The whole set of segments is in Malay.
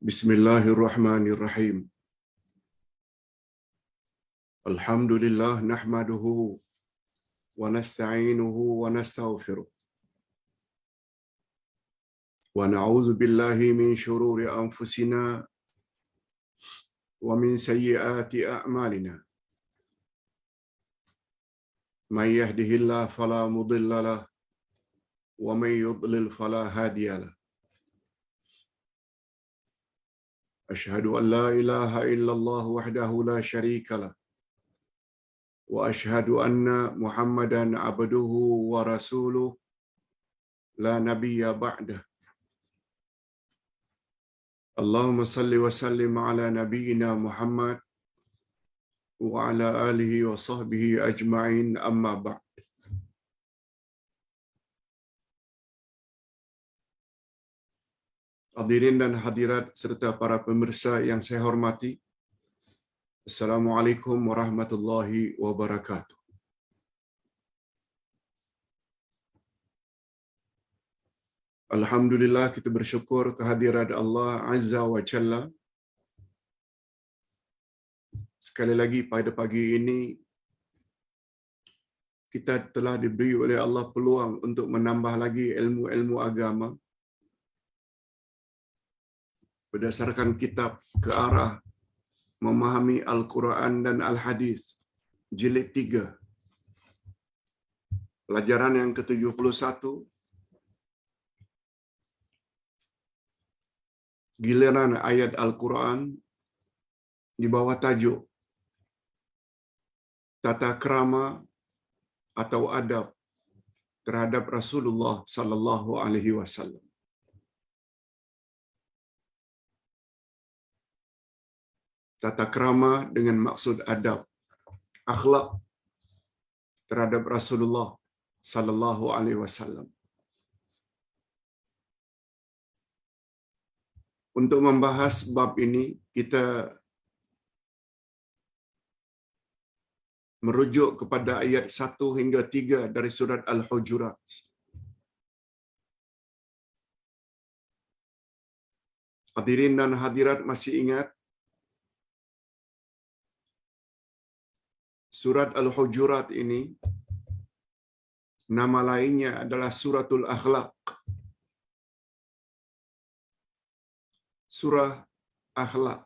Bismillahirrahmanirrahim. Alhamdulillah nahmaduhu wa nasta'inuhu wa nastaghfiruh. Wa na'udzu billahi min shururi anfusina wa min sayyiati a'malina. Man yahdihillahu fala mudilla lahu wa man yudlil fala hadiya lahu. Ashhadu an la ilaha illallah wahdahu la syarika lahu wa ashhadu anna Muhammadan abduhu wa rasuluh la nabiyya ba'dah. Allahumma salli wa sallim ala nabiyyina Muhammad wa ala alihi wa sahbihi ajma'in, amma ba'd. Hadirin dan hadirat serta para pemirsa yang saya hormati, Assalamualaikum warahmatullahi wabarakatuh. Alhamdulillah, kita bersyukur kehadirat Allah Azza wa Jalla. Sekali lagi pada pagi ini kita telah diberi oleh Allah peluang untuk menambah lagi ilmu-ilmu agama berdasarkan kitab ke arah memahami Al-Quran dan Al-Hadis jilid 3, pelajaran yang ke-71, giliran ayat Al-Quran di bawah tajuk tata krama atau adab terhadap Rasulullah sallallahu alaihi wasallam. Tata krama dengan maksud adab, akhlak terhadap Rasulullah sallallahu alaihi wasallam. Untuk membahas bab ini, kita merujuk kepada ayat 1 hingga 3 dari surat Al-Hujurat. Hadirin dan hadirat masih ingat surat Al-Hujurat ini nama lainnya adalah Suratul Akhlaq. Surah Akhlak,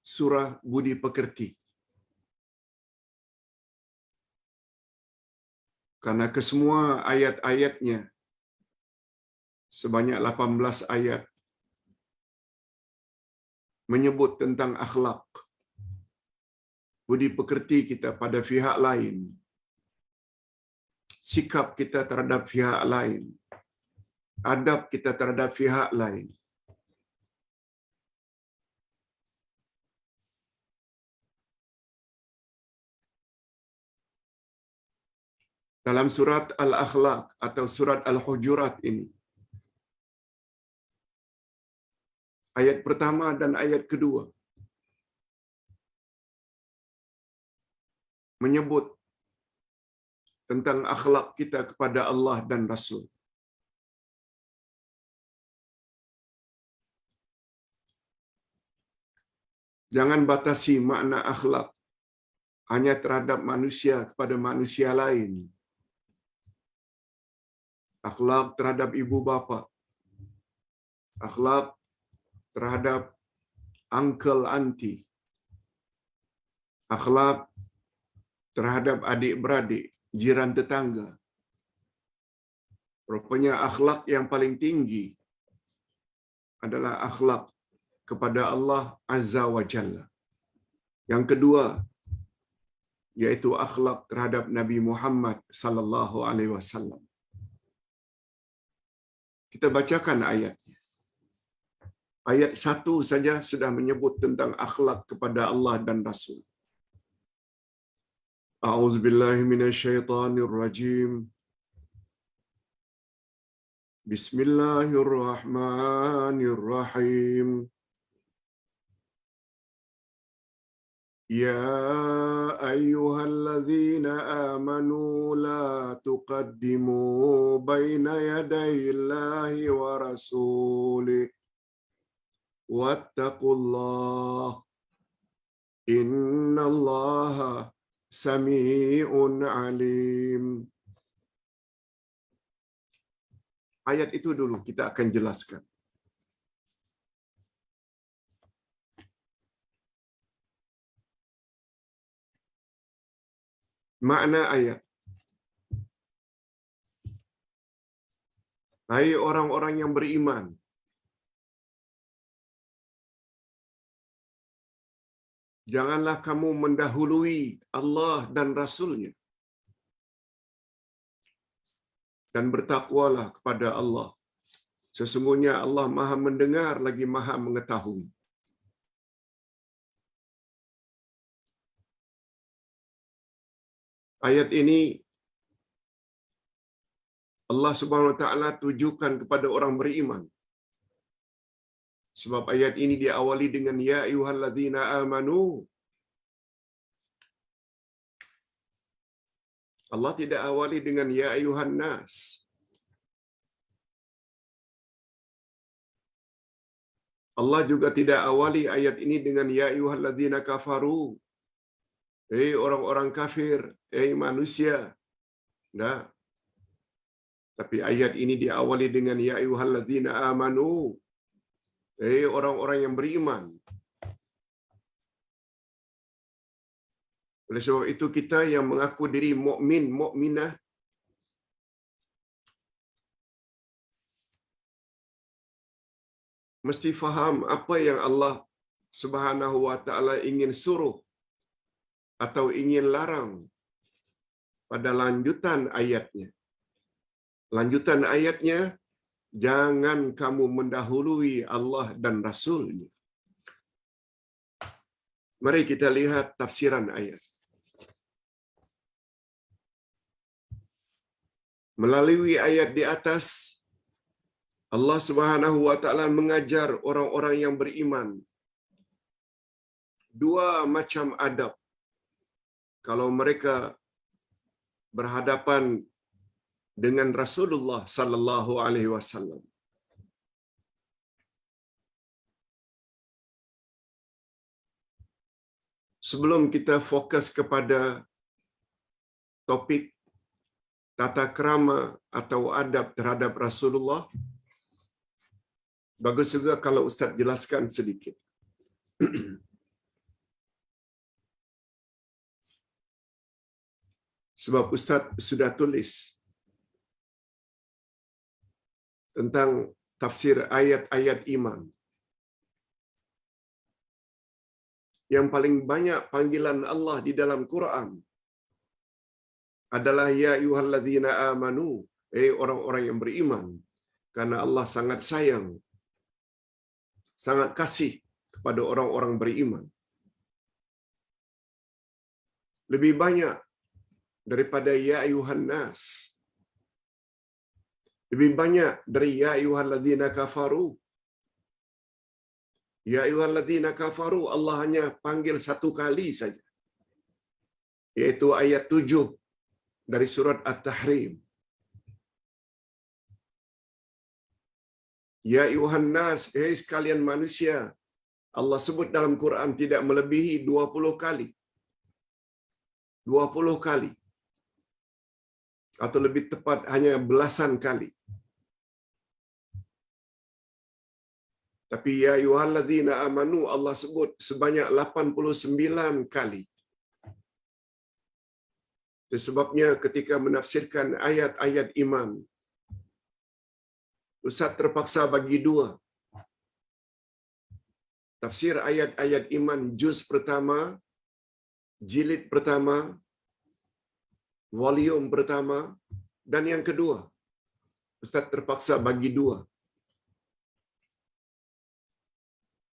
surah budi pekerti. Karena kesemua ayat-ayatnya sebanyak 18 ayat menyebut tentang akhlak, budi pekerti kita pada pihak lain, sikap kita terhadap pihak lain, adab kita terhadap pihak lain. Dalam surat Al-Akhlaq atau surat Al-Hujurat ini, ayat pertama dan ayat kedua menyebut tentang akhlak kita kepada Allah dan Rasul. Jangan batasi makna akhlak hanya terhadap manusia kepada manusia lain. Akhlak terhadap ibu bapa, akhlak terhadap uncle auntie, akhlak terhadap adik-beradik, jiran tetangga. Rupanya akhlak yang paling tinggi adalah akhlak kepada Allah Azza wa Jalla. Yang kedua, yaitu akhlak terhadap Nabi Muhammad sallallahu alaihi wasallam. Kita bacakan ayatnya. Ayat 1 saja sudah menyebut tentang akhlak kepada Allah dan Rasul. A'udzubillahi minasyaitonirrajim. Bismillahirrahmanirrahim. Ya ayyuhalladzina amanu la tuqaddimu baina yadayillahi wa rasulih wattaqullah innallaha sami'un alim. Ayat itu dulu kita akan jelaskan. Makna ayat. Hai orang-orang yang beriman, janganlah kamu mendahului Allah dan Rasul-Nya. Dan bertakwalah kepada Allah. Sesungguhnya Allah Maha mendengar lagi Maha mengetahui. Ayat ini Allah Subhanahu wa taala tujukan kepada orang beriman. Sebab ayat ini diawali dengan ya ayyuhalladzina amanu. Allah tidak awali dengan ya ayyuhan nas. Allah juga tidak awali ayat ini dengan ya ayyuhalladzina kafaru. Orang-orang kafir, manusia. Nah, tapi ayat ini diawali dengan ya ayyuhalladzina amanu. Orang-orang yang beriman. Oleh sebab itu kita yang mengaku diri mukmin, mukminah, mesti faham apa yang Allah Subhanahu wa taala ingin suruh atau ingin larang pada lanjutan ayatnya. Lanjutan ayatnya, jangan kamu mendahului Allah dan Rasul-Nya. Mari kita lihat tafsiran ayat. Melalui ayat di atas, Allah Subhanahu wa taala mengajar orang-orang yang beriman dua macam adab kalau mereka berhadapan dengan Rasulullah sallallahu alaihi wasallam. Sebelum kita fokus kepada topik tata krama atau adab terhadap Rasulullah, bagus juga kalau Ustaz jelaskan sedikit. Sebab Ustaz sudah tulis tentang tafsir ayat-ayat iman. Yang paling banyak panggilan Allah di dalam Quran adalah ya ayyuhalladzina amanu, orang-orang yang beriman. Karena Allah sangat sayang, sangat kasih kepada orang-orang beriman. Lebih banyak daripada ya ayyuhan nas. Lebih banyak dari ya ayyuhalladzina kafaru. Ya ayyuhalladzina kafaru Allah hanya panggil satu kali saja. Yaitu ayat 7 dari surat At-Tahrim. Ya ayyuhan nas, sekalian manusia. Allah sebut dalam Quran tidak melebihi 20 kali. 20 kali. Atau lebih tepat hanya belasan kali. Tapi ya ayyuhalladzina amanu Allah sebut sebanyak 89 kali. Itu sebabnya ketika menafsirkan ayat-ayat iman, Ustaz terpaksa bagi dua. Tafsir ayat-ayat iman juz pertama, jilid pertama, volume pertama, dan yang kedua. Ustaz terpaksa bagi dua.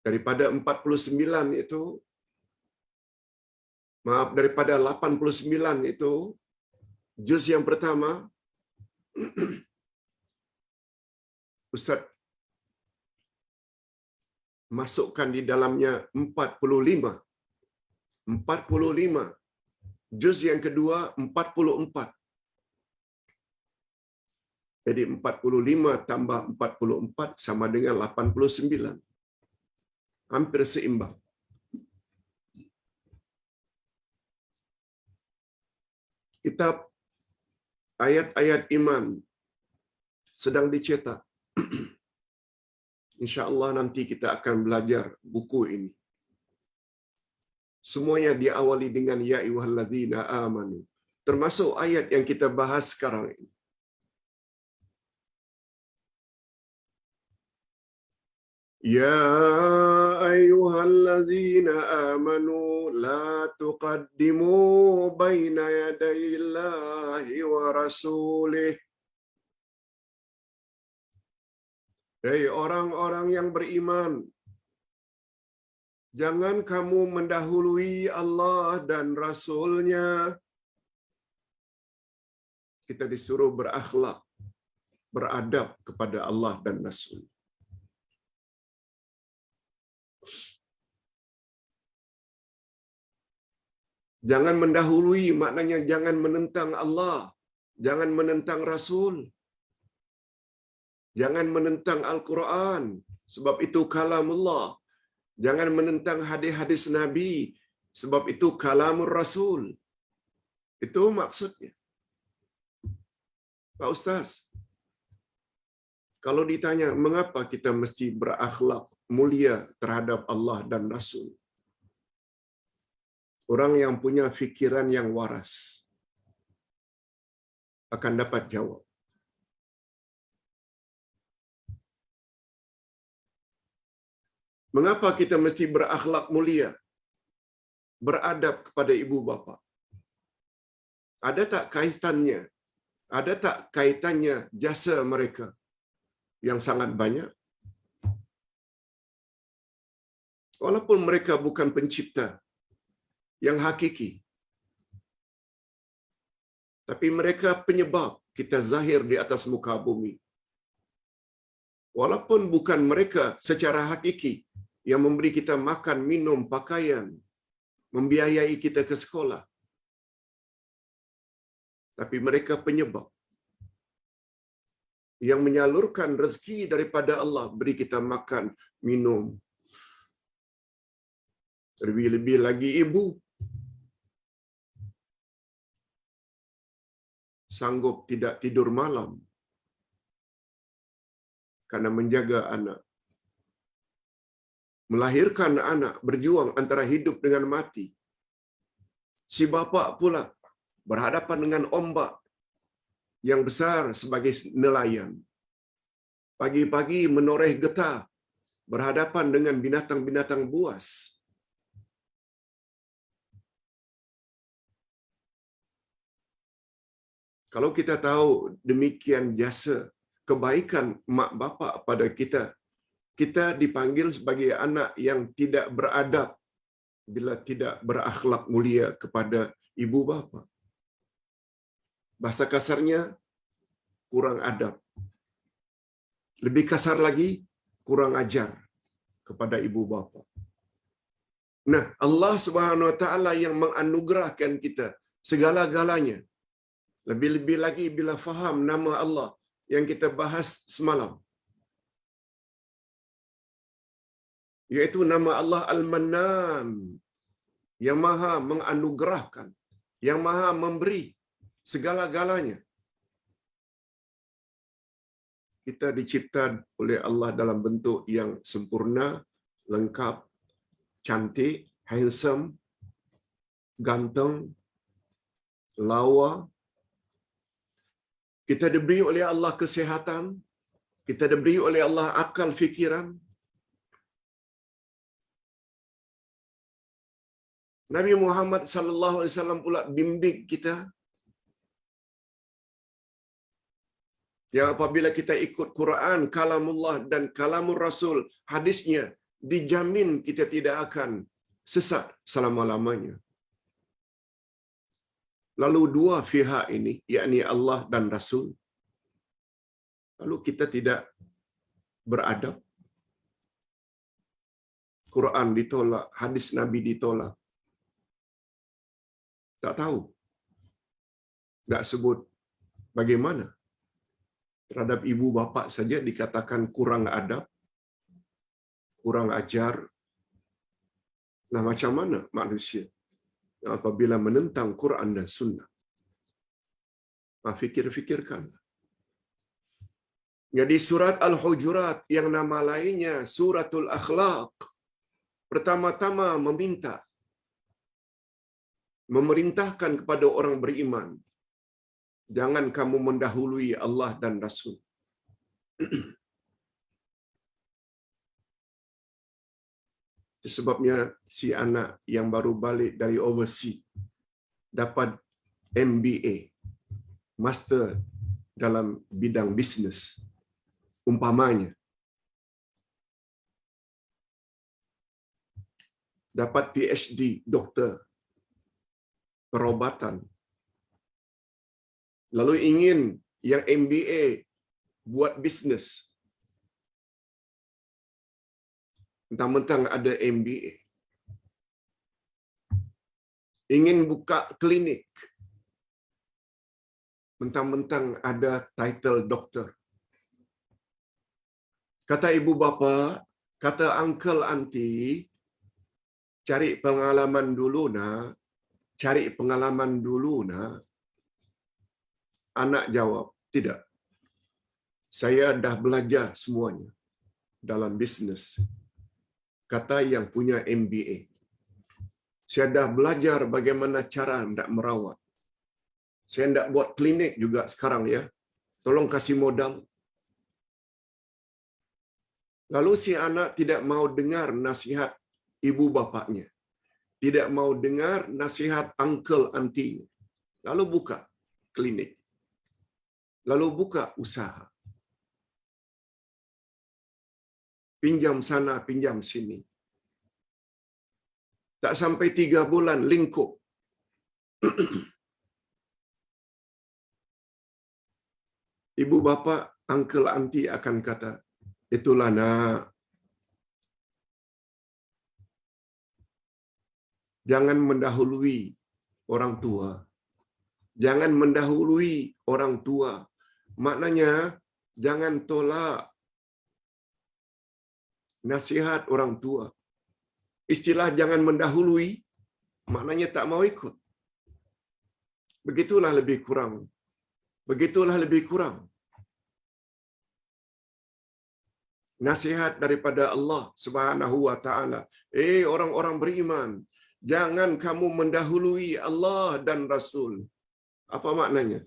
Daripada 49 itu, daripada 89 itu, juz yang pertama, Ustaz masukkan di dalamnya 45. 45. Juz yang kedua 44. Jadi 45 tambah 44 sama dengan 89. hampir seimbang. Kitab ayat-ayat iman sedang dicetak. InsyaAllah nanti kita akan belajar buku ini. Semuanya diawali dengan ya ayyuhalladzina amanu. Termasuk ayat yang kita bahas sekarang ini. Ya ayyuhalladzina amanu la tuqaddimu baina yadayillahi wa rasulih. Hei orang-orang yang beriman, jangan kamu mendahului Allah dan Rasul-Nya. Kita disuruh berakhlak, beradab kepada Allah dan Rasul. Jangan mendahului maknanya jangan menentang Allah, jangan menentang Rasul. Jangan menentang Al-Quran, sebab itu kalamullah. Jangan menentang hadis-hadis Nabi, sebab itu kalamur Rasul. Itu maksudnya. Pak Ustaz, kalau ditanya mengapa kita mesti berakhlak mulia terhadap Allah dan Rasul, orang yang punya fikiran yang waras akan dapat jawab. Mengapa kita mesti berakhlak mulia, beradab kepada ibu bapa? Ada tak kaitannya? Ada tak kaitannya jasa mereka yang sangat banyak? Walaupun mereka bukan pencipta yang hakiki, tapi mereka penyebab kita zahir di atas muka bumi. Walaupun bukan mereka secara hakiki yang memberi kita makan, minum, pakaian, membiayai kita ke sekolah, tapi mereka penyebab yang menyalurkan rezeki daripada Allah, beri kita makan, minum. Lebih-lebih lagi ibu sanggup tidak tidur malam karena menjaga anak, melahirkan anak, berjuang antara hidup dengan mati. Si bapa pula berhadapan dengan ombak yang besar sebagai nelayan. Pagi-pagi menoreh getah, berhadapan dengan binatang-binatang buas. Kalau kita tahu demikian jasa kebaikan mak bapak pada kita, kita dipanggil sebagai anak yang tidak beradab bila tidak berakhlak mulia kepada ibu bapa. Bahasa kasarnya, kurang adab. Lebih kasar lagi, kurang ajar kepada ibu bapa. Nah, Allah Subhanahu wa taala yang menganugerahkan kita segala-galanya. Lebih-lebih lagi bila faham nama Allah yang kita bahas semalam, yaitu nama Allah Al-Mannan, yang maha menganugerahkan, yang maha memberi segala-galanya. Kita dicipta oleh Allah dalam bentuk yang sempurna, lengkap, cantik, handsome, ganteng, lawa. Kita diberi oleh Allah kesihatan, kita diberi oleh Allah akal fikiran. Nabi Muhammad sallallahu alaihi wasallam pula bimbing kita yang apabila kita ikut Quran, kalamullah dan kalamur Rasul, hadisnya, dijamin kita tidak akan sesat selama-lamanya. Lalu dua pihak ini, yakni Allah dan Rasul, lalu kita tidak beradab. Quran ditolak, hadis Nabi ditolak. Tak tahu. Tak sebut bagaimana. Terhadap ibu bapa saja dikatakan kurang adab, kurang ajar, Nah, macam mana manusia apabila menentang Quran dan Sunnah? Fikir-fikirkan. Jadi surat Al-Hujurat yang nama lainnya Suratul Akhlaq, pertama-tama memerintahkan kepada orang beriman, jangan kamu mendahului Allah dan Rasul. Sebabnya si anak yang baru balik dari overseas dapat MBA, Master dalam bidang bisnes, umpamanya. Dapat PhD, doktor, perubatan. Lalu ingin yang MBA buat bisnes. Mentang-mentang ada MBA. Ingin buka klinik. Mentang-mentang ada title doktor. Kata ibu bapa, kata uncle auntie, cari pengalaman dulu nak. Cari pengalaman dulu nak. Anak jawab, tidak. Saya dah belajar semuanya dalam bisnes. Kata yang punya MBA. Saya dah belajar bagaimana cara nak merawat. Saya nak buat klinik juga sekarang ya. Tolong kasih modal. Lalu si anak tidak mau dengar nasihat ibu bapaknya. Tidak mau dengar nasihat uncle auntie. Lalu buka klinik. Lalu buka usaha. Pinjam sana, pinjam sini. Tak sampai 3 bulan lingkup. Ibu bapa, uncle auntie akan kata, itulah nak. Jangan mendahului orang tua. Jangan mendahului orang tua. Maknanya, jangan tolak nasihat orang tua. Istilah jangan mendahului, maknanya tak mau ikut. Begitulah lebih kurang. Begitulah lebih kurang. Nasihat daripada Allah Subhanahu wa taala. Orang-orang beriman, jangan kamu mendahului Allah dan Rasul. Apa maknanya?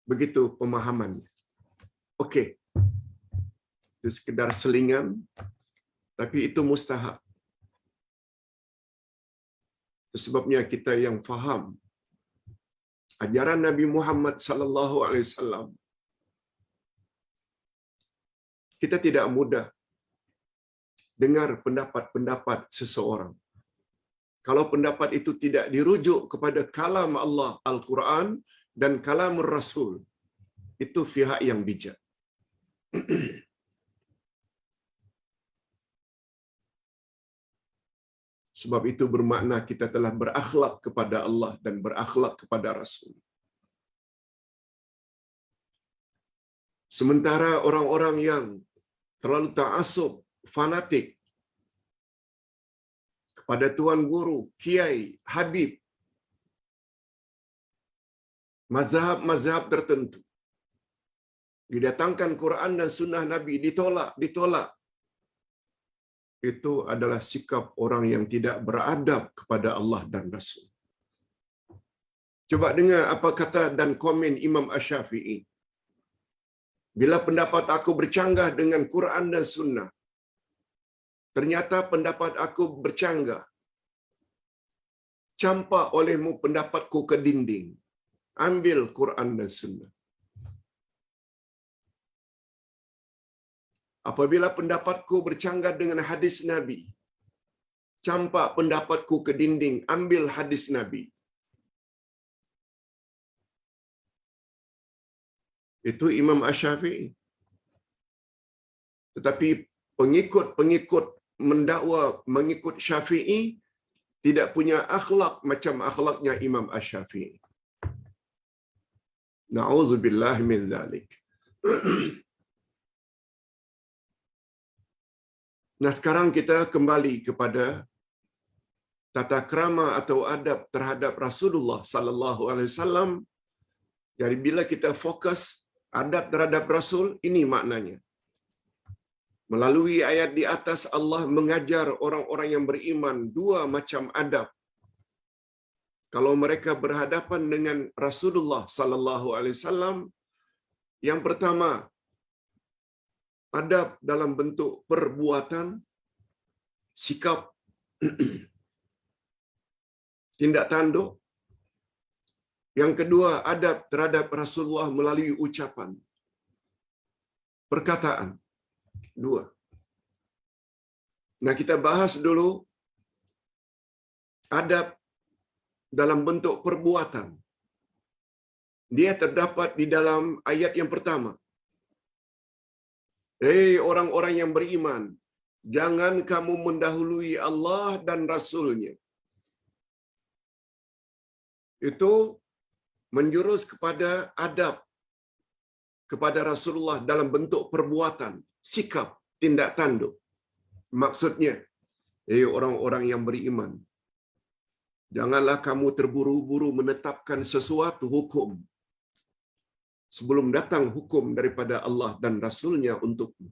Begitu pemahamannya. Okey. Itu sekedar selingan, tapi itu mustahak. Itu sebabnya kita yang faham ajaran Nabi Muhammad sallallahu alaihi wasallam, kita tidak mudah dengar pendapat-pendapat seseorang. Kalau pendapat itu tidak dirujuk kepada kalam Allah Al-Quran dan kalam Rasul, itu pihak yang bijak. Sebab itu bermakna kita telah berakhlak kepada Allah dan berakhlak kepada Rasul. Sementara orang-orang yang terlalu ta'assub, fanatik kepada tuan guru, kiai, habib, mazhab-mazhab tertentu, didatangkan Quran dan sunnah Nabi, ditolak. Itu adalah sikap orang yang tidak beradab kepada Allah dan Rasul. Coba dengar apa kata dan komen Imam Asy-Syafi'i. Bila pendapat aku bercanggah dengan Quran dan Sunnah, ternyata pendapat aku bercanggah, campak olehmu pendapatku ke dinding. Ambil Quran dan Sunnah. Apabila pendapatku bercanggah dengan hadis Nabi, campak pendapatku ke dinding, ambil hadis Nabi. Itu Imam Asy-Syafi'i. Tetapi pengikut mendakwa mengikut Syafi'i tidak punya akhlak macam akhlaknya Imam Asy-Syafi'i. Na'udzubillah min dzalik. Nah, sekarang kita kembali kepada tata krama atau adab terhadap Rasulullah sallallahu alaihi wasallam. Jadi bila kita fokus adab terhadap Rasul, ini maknanya. Melalui ayat di atas Allah mengajar orang-orang yang beriman dua macam adab. Kalau mereka berhadapan dengan Rasulullah sallallahu alaihi wasallam, yang pertama adab dalam bentuk perbuatan, sikap, tindak tanduk. Yang kedua, adab terhadap Rasulullah melalui ucapan, perkataan. Dua. Nah, kita bahas dulu adab dalam bentuk perbuatan. Dia terdapat di dalam ayat yang pertama. Hei orang-orang yang beriman, jangan kamu mendahului Allah dan Rasul-Nya. Itu menjurus kepada adab kepada Rasulullah dalam bentuk perbuatan, sikap, tindak tanduk. Maksudnya, orang-orang yang beriman, janganlah kamu terburu-buru menetapkan sesuatu hukum sebelum datang hukum daripada Allah dan Rasul-Nya untukmu.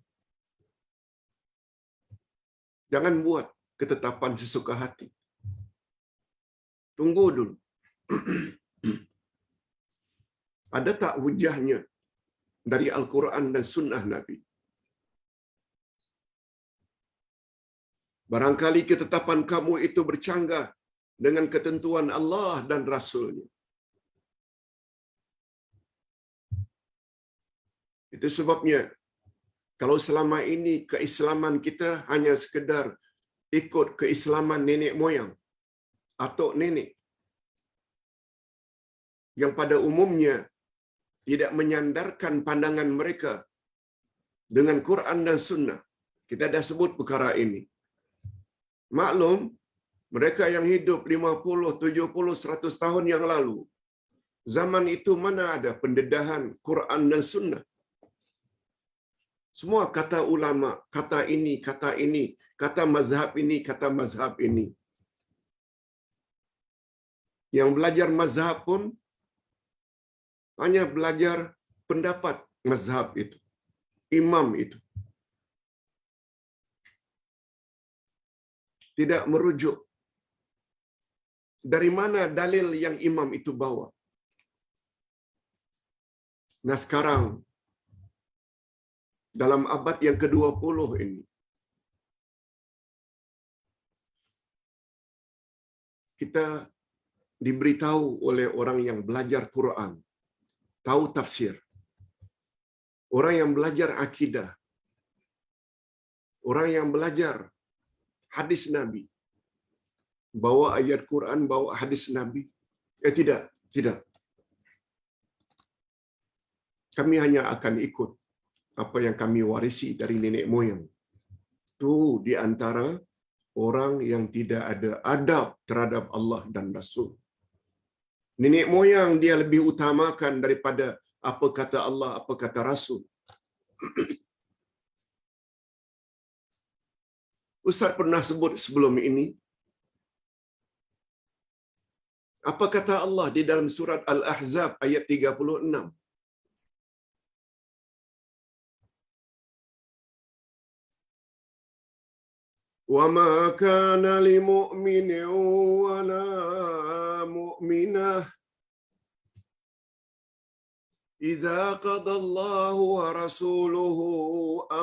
Jangan buat ketetapan sesuka hati. Tunggu dulu. Ada tak hujahnya dari Al-Quran dan Sunnah Nabi? Barangkali ketetapan kamu itu bercanggah dengan ketentuan Allah dan Rasul-Nya. Itu sebabnya, kalau selama ini keislaman kita hanya sekedar ikut keislaman nenek moyang atau nenek, yang pada umumnya tidak menyandarkan pandangan mereka dengan Quran dan Sunnah. Kita dah sebut perkara ini. Maklum, mereka yang hidup 50, 70, 100 tahun yang lalu, zaman itu mana ada pendedahan Quran dan Sunnah. Semua kata ulama, kata ini, kata mazhab ini, kata mazhab ini. Yang belajar mazhab pun hanya belajar pendapat mazhab itu, imam itu. Tidak merujuk dari mana dalil yang imam itu bawa. Nah, sekarang dalam abad yang ke-20 ini, kita diberitahu oleh orang yang belajar Quran, tahu tafsir, orang yang belajar akidah, orang yang belajar hadis Nabi, bawa ayat Quran, bawa hadis Nabi. Tidak. Kami hanya akan ikut apa yang kami warisi dari nenek moyang. Itu di antara orang yang tidak ada adab terhadap Allah dan Rasul. Nenek moyang dia lebih utamakan daripada apa kata Allah, apa kata Rasul. Ustaz pernah sebut sebelum ini, apa kata Allah di dalam surat Al-Ahzab ayat 36? وَمَا كَانَ لِمُؤْمِنٍ وَلَا مُؤْمِنَةٍ إِذَا قَضَى اللَّهُ وَرَسُولُهُ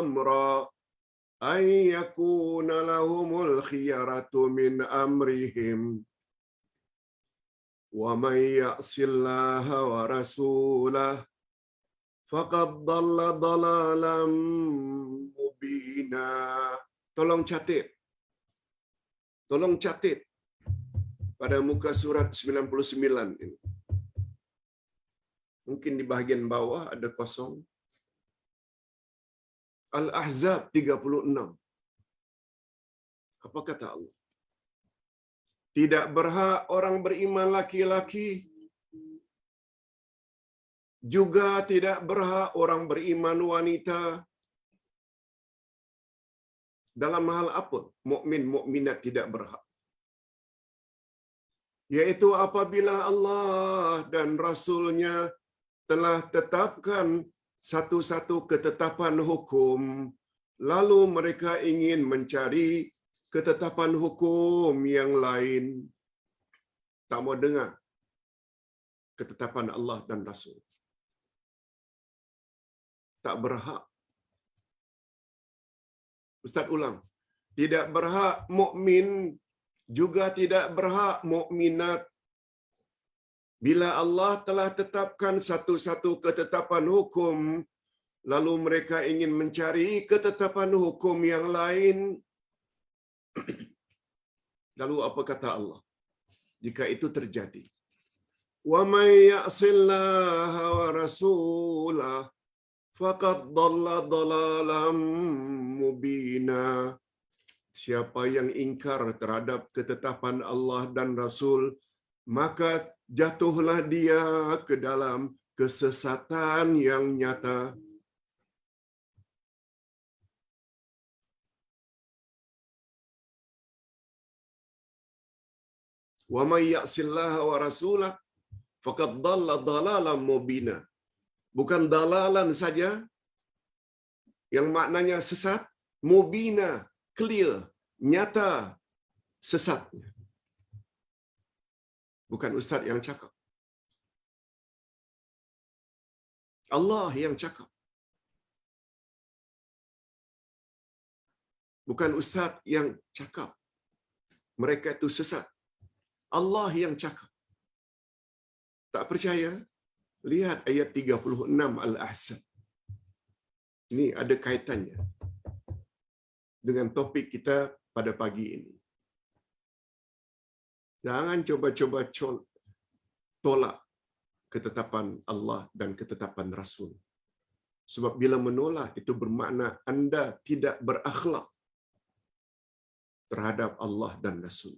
أَمْرًا أَن يَكُونَ لَهُمُ الْخِيَرَةُ مِنْ أَمْرِهِمْ وَمَن يَعْصِ اللَّهَ وَرَسُولَهُ فَقَدْ ضَلَّ ضَلَالًا مُبِينًا. Tolong catat pada muka surat 99 ini. Mungkin di bahagian bawah ada kosong. Al-Ahzab 36. Apa kata Allah? Tidak berhak orang beriman laki-laki, juga tidak berhak orang beriman wanita, dalam hal apa mukmin mukminat tidak berhak? Yaitu apabila Allah dan Rasul-Nya telah tetapkan satu-satu ketetapan hukum, lalu mereka ingin mencari ketetapan hukum yang lain. Tak mau dengar ketetapan Allah dan Rasul. Tak berhak. Ustaz ulang. Tidak berhak mukmin, juga tidak berhak mukminat. Bila Allah telah tetapkan satu-satu ketetapan hukum, lalu mereka ingin mencari ketetapan hukum yang lain. Lalu apa kata Allah? Jika itu terjadi, wa may ya'sillaha wa rasulah faqad dhalla dhalalan mubina. Siapa yang ingkar terhadap ketetapan Allah dan Rasul, maka jatuhlah dia ke dalam kesesatan yang nyata. Wa may ya'sillaha wa rasulah faqad dhalla dhalalan mubina. Bukan dalalan saja yang maknanya sesat, mubina, clear, nyata sesatnya. Bukan ustaz yang cakap. Allah yang cakap. Bukan ustaz yang cakap. Mereka itu sesat. Allah yang cakap. Tak percaya? Lihat ayat 36 Al-Ahzab. Ini ada kaitannya dengan topik kita pada pagi ini. Jangan coba-coba tolak ketetapan Allah dan ketetapan Rasul. Sebab bila menolak itu bermakna anda tidak berakhlak terhadap Allah dan Rasul.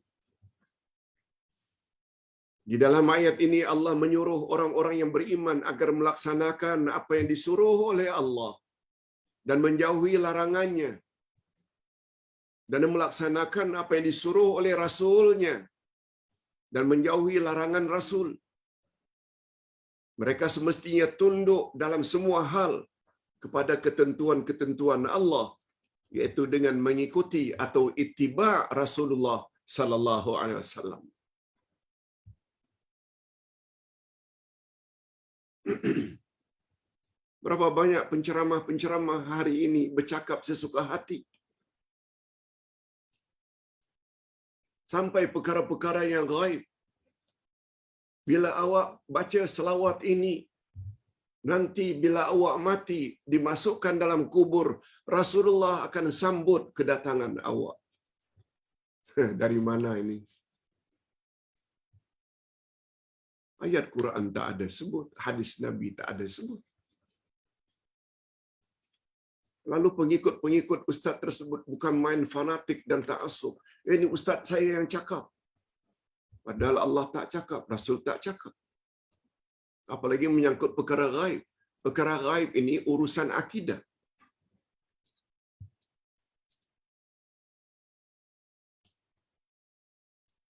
Di dalam ayat ini Allah menyuruh orang-orang yang beriman agar melaksanakan apa yang disuruh oleh Allah dan menjauhi larangannya, dan melaksanakan apa yang disuruh oleh Rasul-Nya dan menjauhi larangan Rasul. Mereka semestinya tunduk dalam semua hal kepada ketentuan-ketentuan Allah, iaitu dengan mengikuti atau ittiba' Rasulullah sallallahu alaihi wasallam. Berapa banyak penceramah-penceramah hari ini bercakap sesuka hati, sampai perkara-perkara yang gaib. Bila awak baca selawat ini, nanti bila awak mati dimasukkan dalam kubur, Rasulullah akan sambut kedatangan awak. Dari mana ini? Ayat Quran tak ada sebut, hadis Nabi tak ada sebut. Lalu pengikut-pengikut ustaz tersebut bukan main fanatik dan ta'assub. Ini ustaz saya yang cakap. Padahal Allah tak cakap, Rasul tak cakap. Apalagi menyangkut perkara gaib. Perkara gaib ini urusan akidah.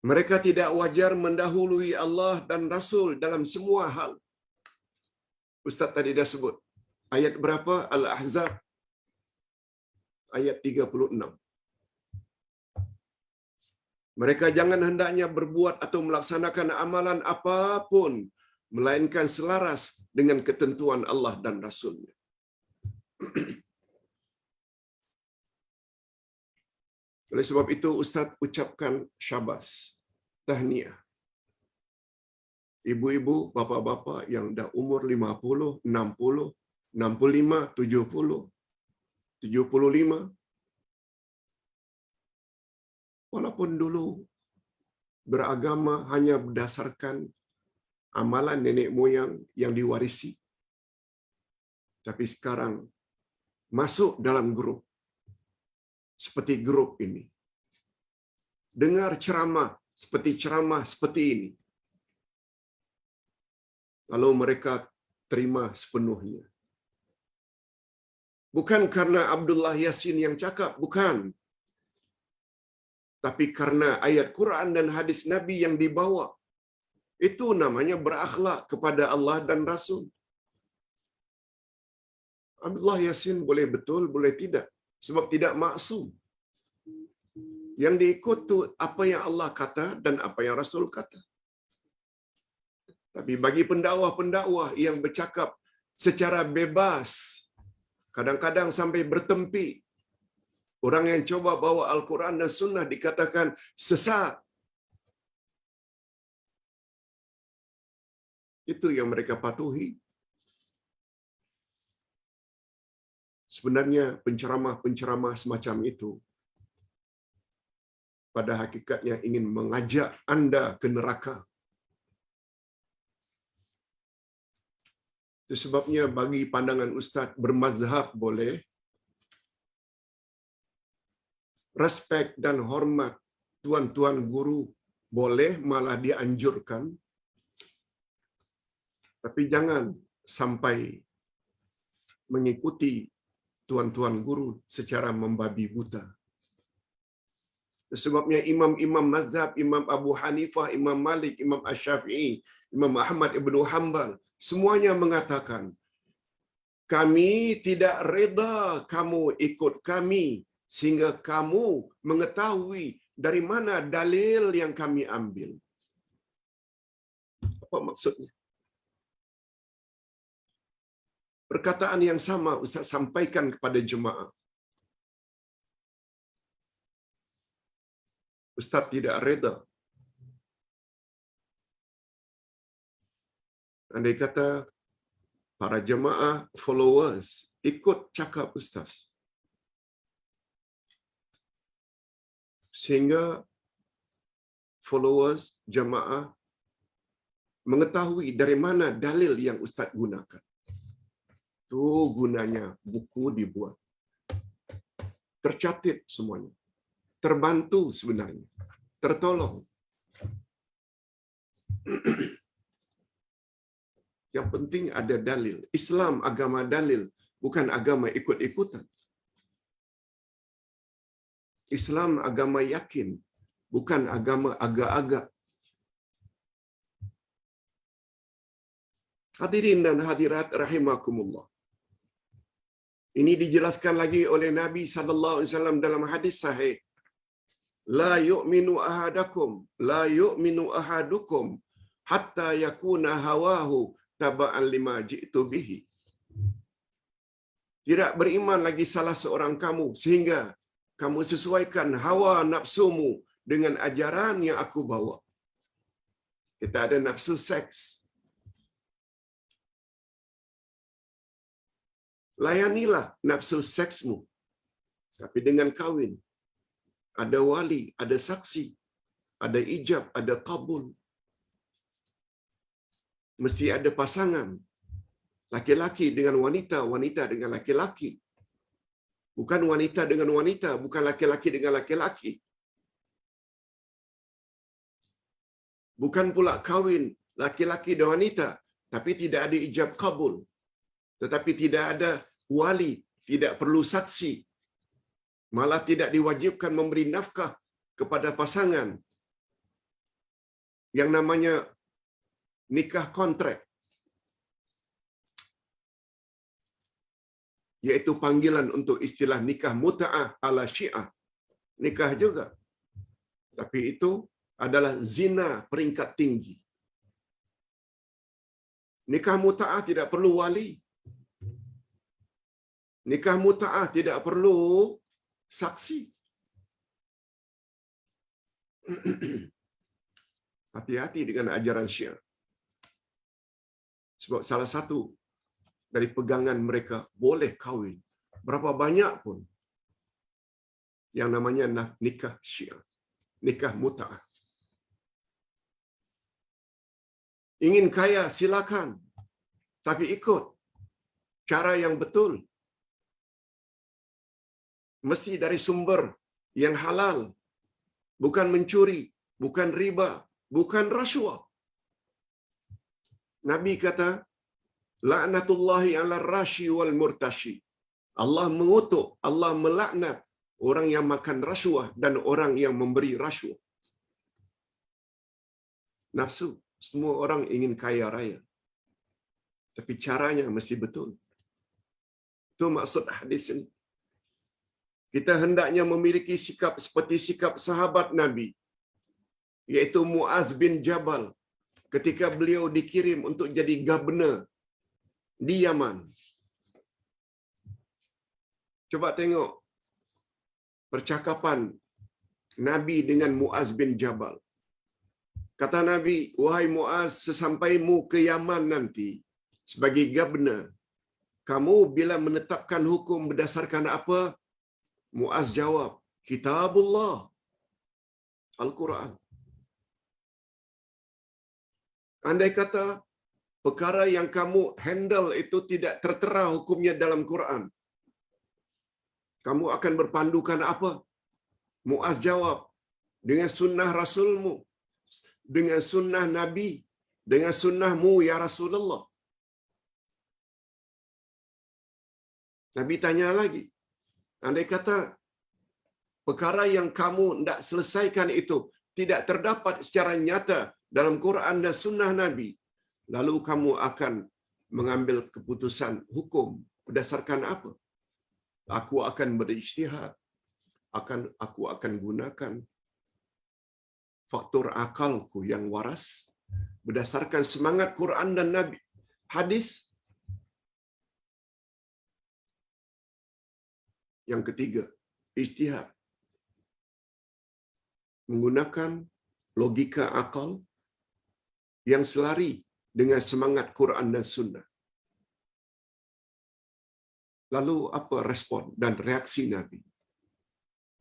Mereka tidak wajar mendahului Allah dan Rasul dalam semua hal. Ustaz tadi dah sebut. Ayat berapa? Al-Ahzab. Ayat 36. Mereka jangan hendaknya berbuat atau melaksanakan amalan apapun melainkan selaras dengan ketentuan Allah dan Rasul-Nya. Oleh sebab itu Ustaz ucapkan syabas, tahniah. Ibu-ibu, bapa-bapa yang dah umur 50, 60, 65, 70, 75. Walaupun dulu beragama hanya berdasarkan amalan nenek moyang yang diwarisi, tapi sekarang masuk dalam grup seperti grup ini, dengar ceramah seperti ini, lalu mereka terima sepenuhnya. Bukan karena Abdullah Yasin yang cakap, bukan. Tapi karena ayat Quran dan hadis Nabi yang dibawa, itu namanya berakhlak kepada Allah dan Rasul. Abdullah Yasin boleh betul, boleh tidak. Sebab tidak maksum. Yang diikut tu apa yang Allah kata dan apa yang Rasul kata. Tapi bagi pendakwah-pendakwah yang bercakap secara bebas, kadang-kadang sampai bertempi, orang yang coba bawa Al-Quran dan Sunnah dikatakan sesat. Itu yang mereka patuhi. Sebenarnya penceramah-penceramah semacam itu pada hakikatnya ingin mengajak anda ke neraka. Itu sebabnya bagi pandangan Ustaz, bermazhab boleh, respek dan hormat tuan-tuan guru boleh, malah dianjurkan. Tapi jangan sampai mengikuti tuan-tuan guru secara membabi buta. Sebabnya imam-imam mazhab, Imam Abu Hanifah, Imam Malik, Imam Asy-Syafi'i, Imam Ahmad Ibn Hanbal, semuanya mengatakan, kami tidak reda kamu ikut kami sehingga kamu mengetahui dari mana dalil yang kami ambil. Apa maksudnya? Perkataan yang sama Ustaz sampaikan kepada jemaah. Ustaz tidak reda. Andai kata para jemaah followers ikut cakap Ustaz, sehingga followers jemaah mengetahui dari mana dalil yang Ustaz gunakan. Itu gunanya buku dibuat. Tercatat semuanya. Terbantu sebenarnya. Tertolong. Yang penting ada dalil. Islam agama dalil, bukan agama ikut-ikutan. Islam agama yakin, bukan agama agak-agak. Hadirin dan hadirat rahimakumullah. Ini dijelaskan lagi oleh Nabi sallallahu alaihi wasallam dalam hadis sahih. La yu'minu ahadukum hatta yakuna hawahu taba'an lima ji'tu bihi. Tidak beriman lagi salah seorang kamu sehingga kamu sesuaikan hawa nafsumu dengan ajaran yang aku bawa. Kita ada nafsu seks. Layanilah nafsu seksmu. Tapi dengan kawin, ada wali, ada saksi, ada ijab, ada kabul. Mesti ada pasangan. Laki-laki dengan wanita, wanita dengan laki-laki. Bukan wanita dengan wanita, bukan laki-laki dengan laki-laki. Bukan pula kawin laki-laki dan wanita, tapi tidak ada ijab kabul. Tetapi tidak ada wali, tidak perlu saksi. Malah tidak diwajibkan memberi nafkah kepada pasangan. Yang namanya nikah kontrak. Yaitu panggilan untuk istilah nikah muta'ah ala syiah. Nikah juga. Tapi itu adalah zina peringkat tinggi. Nikah muta'ah tidak perlu wali. Nikah muta'ah tidak perlu saksi. Hati-hati dengan ajaran Syiah. Sebab salah satu dari pegangan mereka boleh kahwin berapa banyak pun yang namanya nikah Syiah, nikah muta'ah. Ingin kaya silakan, tapi ikut cara yang betul. Mesti dari sumber yang halal, bukan mencuri, bukan riba, bukan rasuah. Nabi kata, la'natullahi 'ala rashi wal murtashi. Allah mengutuk, Allah melaknat orang yang makan rasuah dan orang yang memberi rasuah. Nafsu. Semua orang ingin kaya raya. Tapi caranya mesti betul. Itu maksud hadis ini. Kita hendaknya memiliki sikap seperti sikap sahabat Nabi, yaitu Muaz bin Jabal ketika beliau dikirim untuk jadi governor di Yaman. Coba tengok percakapan Nabi dengan Muaz bin Jabal. Kata Nabi, "Wahai Muaz, sesampaimu ke Yaman nanti sebagai governor, kamu bila menetapkan hukum berdasarkan apa?" Muaz jawab, "Kitabullah, Al-Quran." Andai kata perkara yang kamu handle itu tidak tertera hukumnya dalam Quran, kamu akan berpandukan apa? Muaz jawab, dengan sunnah Rasulmu, dengan sunnah Nabi, dengan sunnahmu ya Rasulullah. Nabi tanya lagi, andai kata perkara yang kamu tidak selesaikan itu tidak terdapat secara nyata dalam Quran dan sunnah Nabi, lalu kamu akan mengambil keputusan hukum berdasarkan apa? Aku akan berijtihad, aku akan gunakan faktor akalku yang waras berdasarkan semangat Quran dan Nabi, hadis. Yang ketiga, ijtihad. Menggunakan logika akal yang selari dengan semangat Quran dan Sunnah. Lalu apa respon dan reaksi Nabi?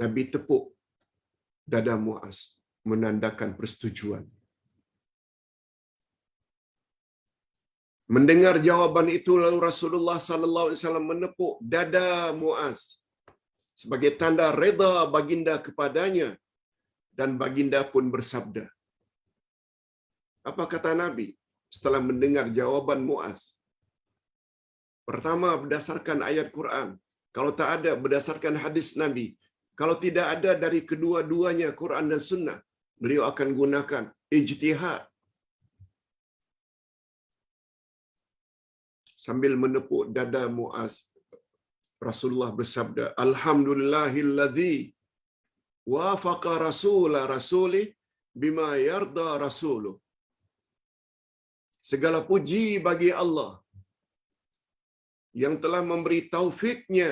Nabi tepuk dada Muaz, menandakan persetujuan. Mendengar jawapan itu, lalu Rasulullah sallallahu alaihi wasallam menepuk dada Muaz sebagai tanda reda baginda kepadanya, dan baginda pun bersabda. Apa kata Nabi setelah mendengar jawaban Muaz? Pertama, berdasarkan ayat Quran. Kalau tak ada, berdasarkan hadis Nabi. Kalau tidak ada dari kedua-duanya, Quran dan Sunnah, beliau akan gunakan ijtihad. Sambil menepuk dada Muaz, Rasulullah bersabda, "Alhamdulillahilladzi wafaqa rasuli bima yarda rasuluh." Segala puji bagi Allah yang telah memberi taufiknya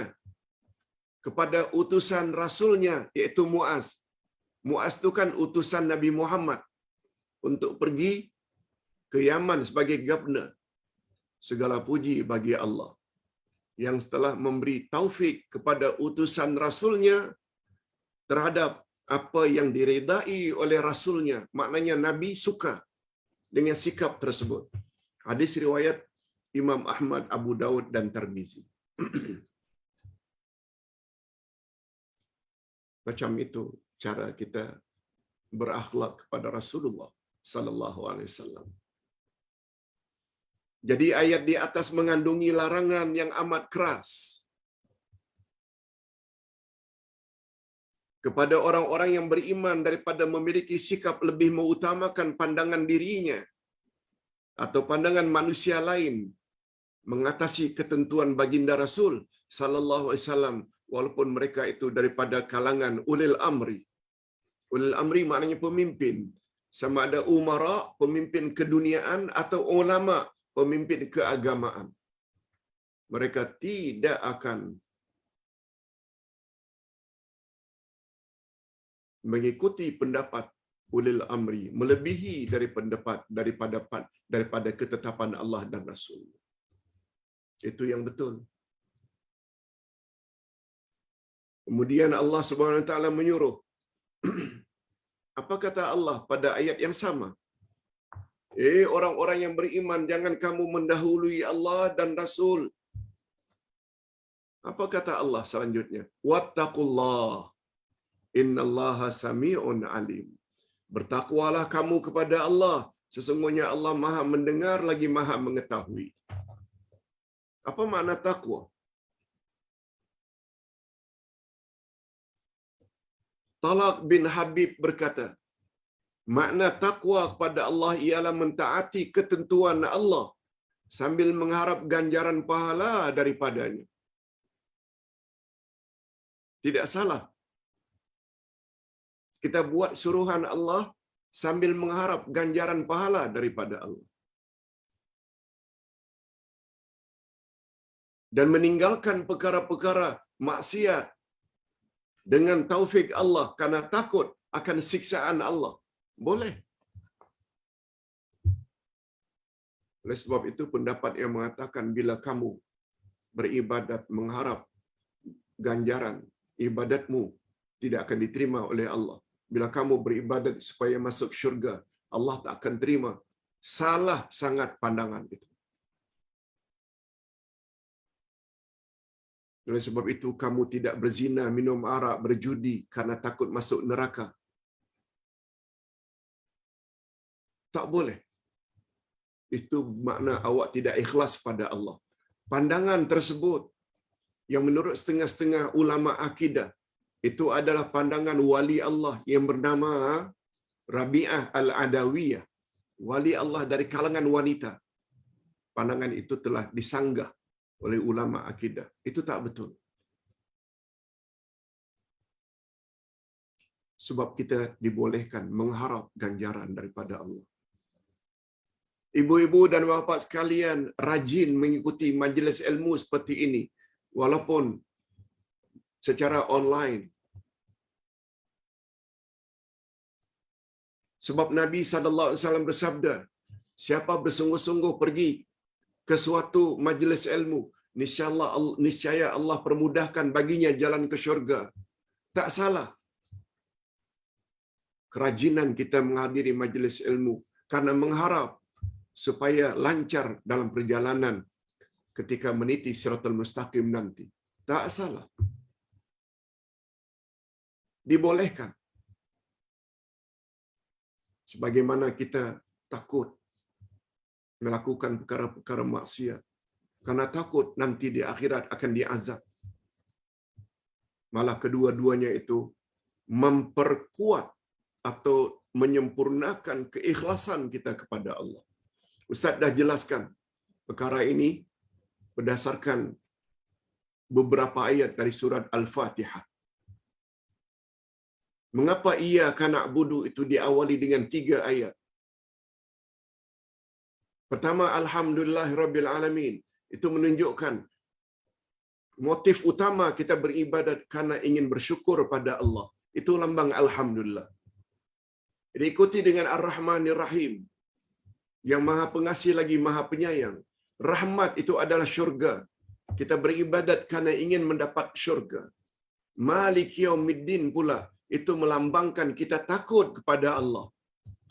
kepada utusan Rasulnya, iaitu Muaz. Muaz itu kan utusan Nabi Muhammad untuk pergi ke Yaman sebagai governor. Segala puji bagi Allah yang setelah memberi taufik kepada utusan Rasulnya terhadap apa yang diredai oleh Rasulnya. Maknanya Nabi suka dengan sikap tersebut. Hadis riwayat Imam Ahmad, Abu Daud dan Tirmizi. Macam itu cara kita berakhlak kepada Rasulullah sallallahu alaihi wasallam. Jadi ayat di atas mengandungi larangan yang amat keras kepada orang-orang yang beriman daripada memiliki sikap lebih mengutamakan pandangan dirinya atau pandangan manusia lain mengatasi ketentuan baginda Rasul sallallahu alaihi wasallam, walaupun mereka itu daripada kalangan ulil amri. Ulil amri maknanya pemimpin, sama ada umara, pemimpin keduniaan, atau ulama, pemimpin keagamaan. Mereka tidak akan mengikuti pendapat ulil amri melebihi daripada ketetapan Allah dan Rasul. Itu yang betul. Kemudian Allah Subhanahu wa taala menyuruh. Apa kata Allah pada ayat yang sama? Orang-orang yang beriman, jangan kamu mendahului Allah dan Rasul. Apa kata Allah selanjutnya? Wattaqullah, innallaha sami'un alim. Bertakwalah kamu kepada Allah, sesungguhnya Allah Maha mendengar lagi Maha mengetahui. Apa makna takwa? Talaq bin Habib berkata, makna takwa kepada Allah ialah mentaati ketentuan Allah sambil mengharap ganjaran pahala daripadanya. Tidak salah kita buat suruhan Allah sambil mengharap ganjaran pahala daripada Allah. Dan meninggalkan perkara-perkara maksiat dengan taufik Allah karena takut akan siksaan Allah. Boleh. Oleh sebab itu pendapat yang mengatakan bila kamu beribadat mengharap ganjaran, ibadatmu tidak akan diterima oleh Allah. Bila kamu beribadat supaya masuk syurga, Allah tak akan terima. Salah sangat pandangan itu. Oleh sebab itu kamu tidak berzina, minum arak, berjudi karena takut masuk neraka. Tak boleh. Itu makna awak tidak ikhlas pada Allah. Pandangan tersebut yang menurut setengah-setengah ulama akidah itu adalah pandangan wali Allah yang bernama Rabi'ah Al-Adawiyah. Wali Allah dari kalangan wanita. Pandangan itu telah disanggah oleh ulama akidah. Itu tak betul. Sebab kita dibolehkan mengharap ganjaran daripada Allah. Ibu-ibu dan bapa sekalian rajin mengikuti majlis ilmu seperti ini walaupun secara online. Sebab Nabi sallallahu alaihi wasallam bersabda, siapa bersungguh-sungguh pergi ke suatu majlis ilmu, niscaya Allah permudahkan baginya jalan ke syurga. Tak salah kerajinan kita menghadiri majlis ilmu karena mengharap supaya lancar dalam perjalanan ketika meniti siratal mustaqim nanti. Tak salah. Dibolehkan. Sebagaimana kita takut melakukan perkara-perkara maksiat karena takut nanti di akhirat akan diazab. Malah kedua-duanya itu memperkuat atau menyempurnakan keikhlasan kita kepada Allah. Ustaz dah jelaskan perkara ini berdasarkan beberapa ayat dari surat Al-Fatihah. Mengapa iyyaka na'budu itu diawali dengan 3 ayat? Pertama, alhamdulillahirabbil alamin. Itu menunjukkan motif utama kita beribadat karena ingin bersyukur pada Allah. Itu lambang alhamdulillah. Diikuti dengan Ar-Rahmanir Rahim, yang Maha Pengasih lagi Maha Penyayang. Rahmat itu adalah syurga. Kita beribadat karena ingin mendapat syurga. Maliki Yaumiddin pula itu melambangkan kita takut kepada Allah,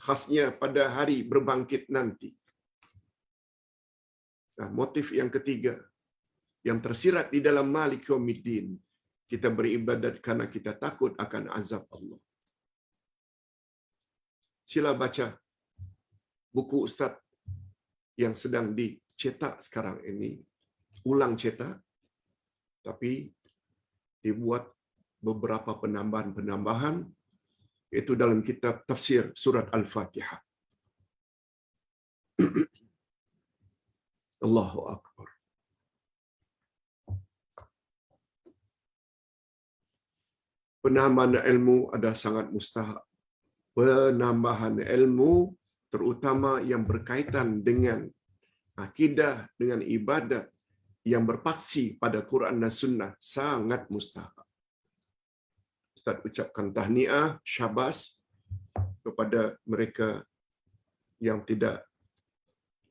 khasnya pada hari berbangkit nanti. Nah, motif yang ketiga yang tersirat di dalam Maliki Yaumiddin, kita beribadat karena kita takut akan azab Allah. Sila baca buku Ustaz yang sedang dicetak sekarang ini, ulang cetak, tapi dibuat beberapa penambahan-penambahan, yaitu dalam kitab tafsir surat Al-Fatihah. Allahu Akbar. Penambahan ilmu ada sangat mustahak. Penambahan ilmu terutama yang berkaitan dengan akidah, dengan ibadat yang berpaksi pada Quran dan Sunnah sangat mustahak. Ustaz ucapkan tahniah, syabas kepada mereka yang tidak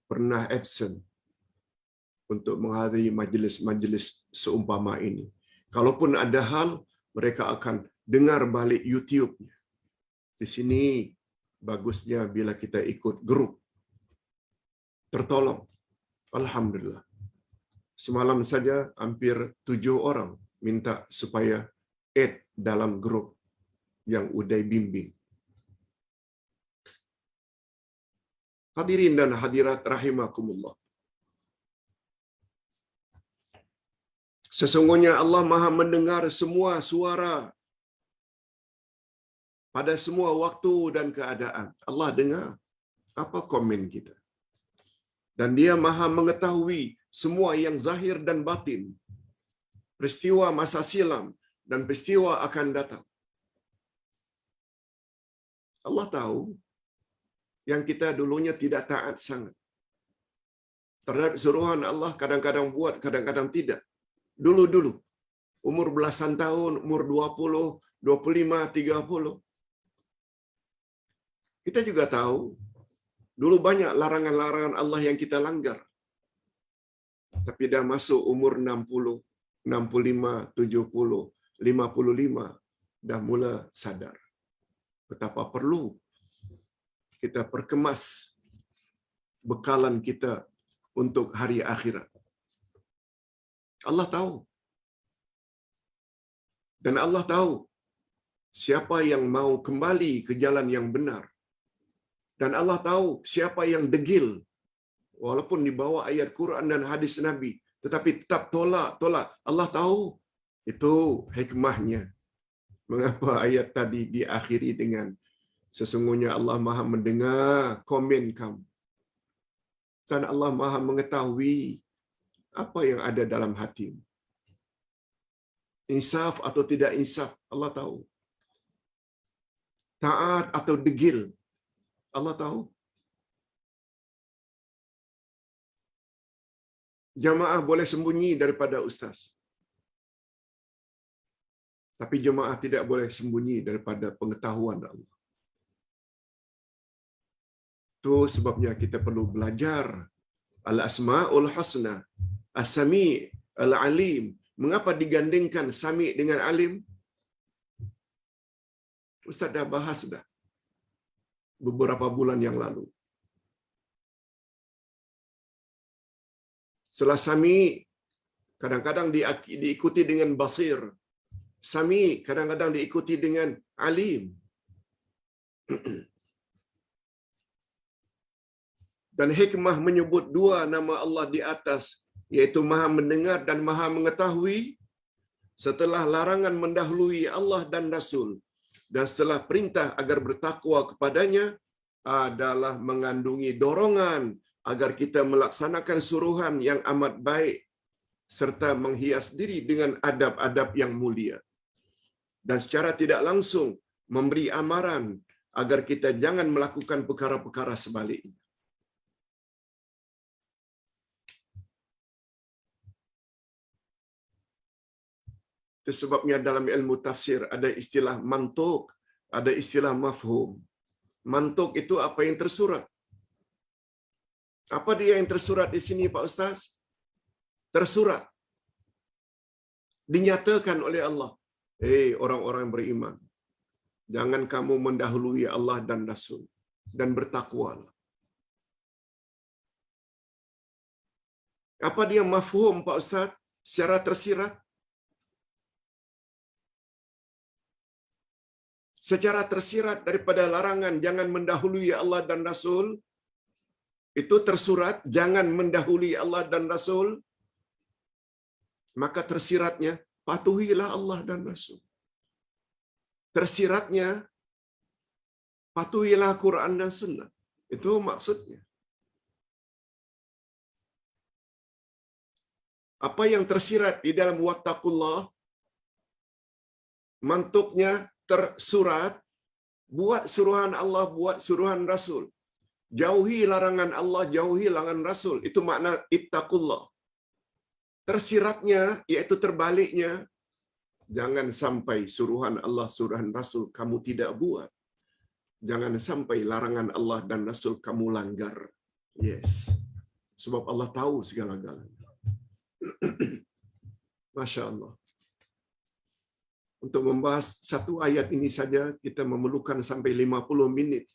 pernah absent untuk menghadiri majlis-majlis seumpama ini. Kalaupun ada hal, mereka akan dengar balik YouTube-nya. Di sini bagusnya bila kita ikut grup. Tertolong. Alhamdulillah. Semalam saja hampir 7 orang minta supaya add dalam grup yang Uday bimbing. Hadirin dan hadirat rahimakumullah. Sesungguhnya Allah Maha mendengar semua suara pada semua waktu dan keadaan. Allah dengar apa komen kita. Dan Dia Maha mengetahui semua yang zahir dan batin, peristiwa masa silam dan peristiwa akan datang. Allah tahu yang kita dulunya tidak taat sangat terhadap suruhan Allah, kadang-kadang buat, kadang-kadang tidak. Dulu-dulu, umur belasan tahun, umur 20, 25, 30. Kita juga tahu, dulu banyak larangan-larangan Allah yang kita langgar. Tapi dah masuk umur 60, 65, 70, 55, dah mula sadar betapa perlu kita perkemas bekalan kita untuk hari akhirat. Allah tahu. Dan Allah tahu siapa yang mau kembali ke jalan yang benar. Dan Allah tahu siapa yang degil walaupun dibawa ayat Quran dan hadis Nabi tetapi tetap tolak. Allah tahu. Itu hikmahnya. Mengapa ayat tadi diakhiri dengan sesungguhnya Allah Maha mendengar komen kamu. Dan Allah Maha mengetahui apa yang ada dalam hatimu. Insaf atau tidak insaf, Allah tahu. Taat atau degil, Allah tahu. Jamaah boleh sembunyi daripada ustaz. Tapi jemaah tidak boleh sembunyi daripada pengetahuan Allah. Itu sebabnya kita perlu belajar Al-Asma'ul Husna, As-Sami' Al-Alim. Mengapa digandingkan Sami' dengan Alim? Ustaz dah bahas dah beberapa bulan yang lalu. Setelah Sami' kadang-kadang diikuti dengan Basir. Sami kadang-kadang diikuti dengan Alim. Dan hikmah menyebut dua nama Allah di atas, yaitu Maha mendengar dan Maha mengetahui, setelah larangan mendahului Allah dan Rasul, dan setelah perintah agar bertakwa kepadanya, adalah mengandungi dorongan agar kita melaksanakan suruhan yang amat baik, serta menghias diri dengan adab-adab yang mulia. Dan secara tidak langsung memberi amaran agar kita jangan melakukan perkara-perkara sebaliknya. Itu sebabnya dalam ilmu tafsir ada istilah mantuk, ada istilah mafhum. Mantuk itu apa yang tersurat. Apa dia yang tersurat di sini Pak Ustaz? Tersurat. Dinyatakan oleh Allah. Orang-orang beriman, jangan kamu mendahului Allah dan Rasul, dan bertakwalah. Apa dia mafhum Pak Ustaz? Secara tersirat? Secara tersirat daripada larangan jangan mendahului Allah dan Rasul, itu tersurat jangan mendahului Allah dan Rasul, maka tersiratnya patuhilah Allah dan Rasul. Tersiratnya patuhilah Quran dan Sunnah. Itu maksudnya. Apa yang tersirat di dalam wattaqullah, mantuknya tersurat, buat suruhan Allah, buat suruhan Rasul. Jauhi larangan Allah, jauhi larangan Rasul. Itu makna ittaqullah. Tersiratnya, iaitu terbaliknya, jangan sampai suruhan Allah, suruhan Rasul kamu tidak buat. Jangan sampai larangan Allah dan Rasul kamu langgar. Yes. Sebab Allah tahu segala-galanya. Masya Allah. Untuk membahas satu ayat ini saja, kita memerlukan sampai 50 minit.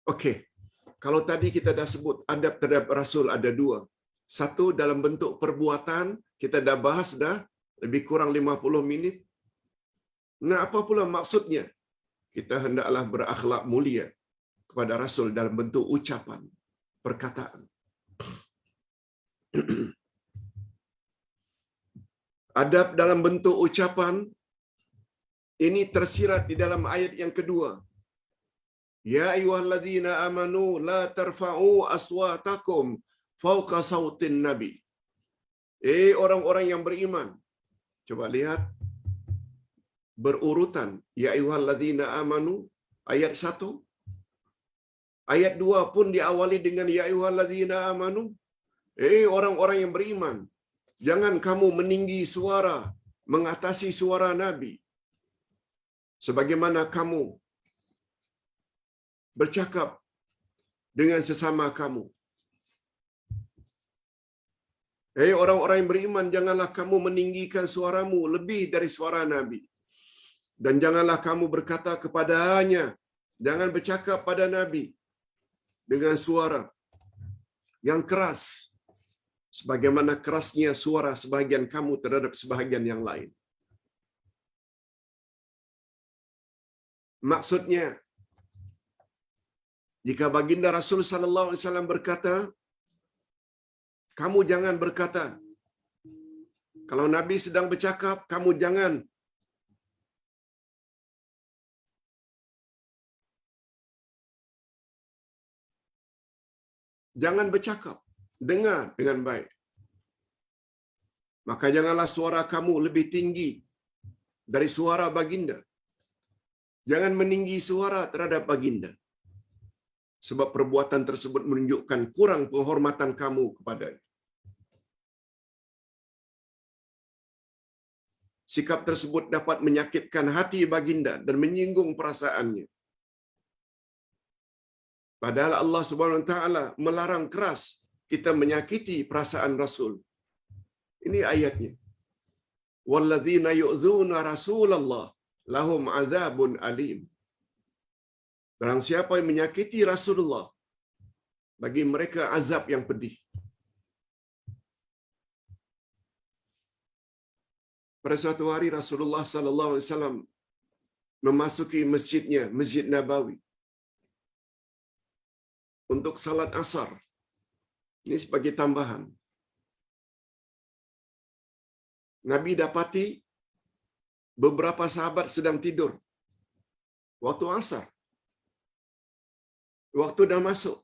Okey. Kalau tadi kita dah sebut adab terhadap Rasul ada dua. Satu dalam bentuk perbuatan, kita dah bahas dah lebih kurang 50 minit. Nah, apa pula maksudnya? Kita hendaklah berakhlak mulia kepada Rasul dalam bentuk ucapan, perkataan. Adab dalam bentuk ucapan Ini tersirat di dalam ayat yang kedua. Ya ayyuhalladzina amanu la tarfa'u aswatakum fawqa sautin nabi. Orang-orang yang beriman. Coba lihat berurutan. Ya ayyuhalladzina amanu ayat 1. Ayat 2 pun diawali dengan ya ayyuhalladzina amanu. Orang-orang yang beriman, jangan kamu meninggi suara mengatasi suara Nabi. Sebagaimana kamu bercakap dengan sesama kamu. Orang-orang yang beriman, janganlah kamu meninggikan suaramu lebih dari suara Nabi. Dan janganlah kamu berkata kepadanya, jangan bercakap pada Nabi dengan suara yang keras, sebagaimana kerasnya suara sebahagian kamu terhadap sebahagian yang lain. Maksudnya, jika baginda Rasul sallallahu alaihi wasallam berkata, kamu jangan berkata. Kalau Nabi sedang bercakap, kamu jangan bercakap. Dengar dengan baik. Maka janganlah suara kamu lebih tinggi dari suara baginda. Jangan meninggi suara terhadap baginda. Sebab perbuatan tersebut menunjukkan kurang penghormatan kamu kepadanya. Sikap tersebut dapat menyakitkan hati baginda dan menyinggung perasaannya. Padahal Allah Subhanahu wa taala melarang keras kita menyakiti perasaan Rasul. Ini ayatnya. Walladzina yu'dzuna Rasulullah lahum azabun alim. Barang siapa yang menyakiti Rasulullah, bagi mereka azab yang pedih. Pada suatu hari Rasulullah sallallahu alaihi wasallam memasuki masjidnya, Masjid Nabawi, untuk salat asar. Ini sebagai tambahan. Nabi dapati beberapa sahabat sedang tidur waktu asar. Waktu dah masuk.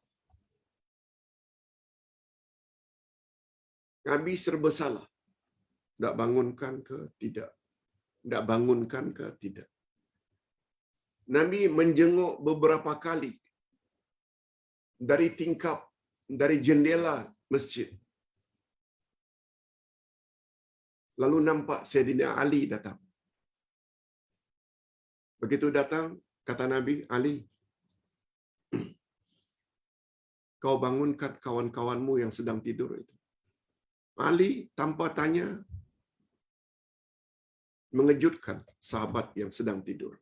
Nabi serba salah. Tak bangunkan ke tidak? Tak bangunkan ke tidak? Nabi menjenguk beberapa kali dari tingkap, dari jendela masjid. Lalu nampak Sayyidina Ali datang. Begitu datang, kata Nabi, Ali, kau bangunkan kawan-kawanmu yang sedang tidur itu. Ali tanpa tanya mengejutkan sahabat yang sedang tidur.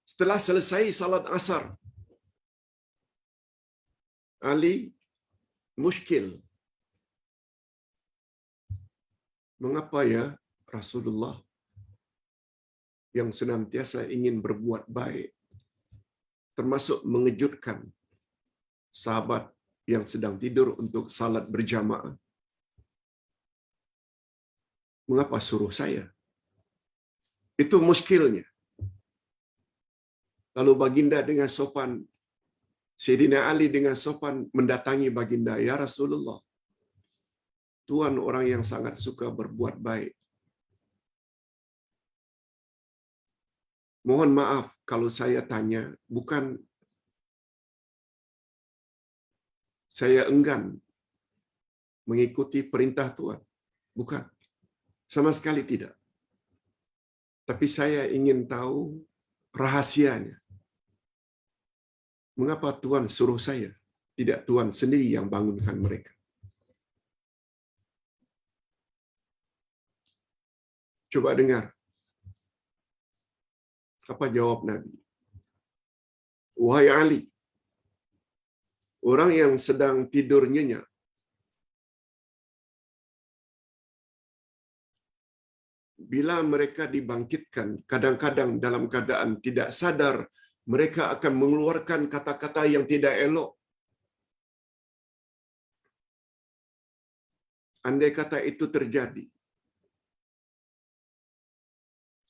Setelah selesai salat asar, Ali muskil. Mengapa ya Rasulullah yang senantiasa ingin berbuat baik, termasuk mengejutkan sahabat yang sedang tidur untuk salat berjamaah? Mengapa suruh saya? Itu muskilnya. Lalu baginda dengan sopan, Sayyidina Ali dengan sopan mendatangi baginda, ya Rasulullah, Tuhan orang yang sangat suka berbuat baik. Mohon maaf kalau saya tanya, bukan saya enggan mengikuti perintah Tuhan. Bukan. Sama sekali tidak. Tapi saya ingin tahu rahasianya. Mengapa Tuhan suruh saya? Tidak Tuhan sendiri yang bangunkan mereka. Coba dengar. Apa jawab Nabi? Wahai Ali, orang yang sedang tidur nyenyak, bila mereka dibangkitkan, kadang-kadang dalam keadaan tidak sadar, mereka akan mengeluarkan kata-kata yang tidak elok. Andai kata itu terjadi,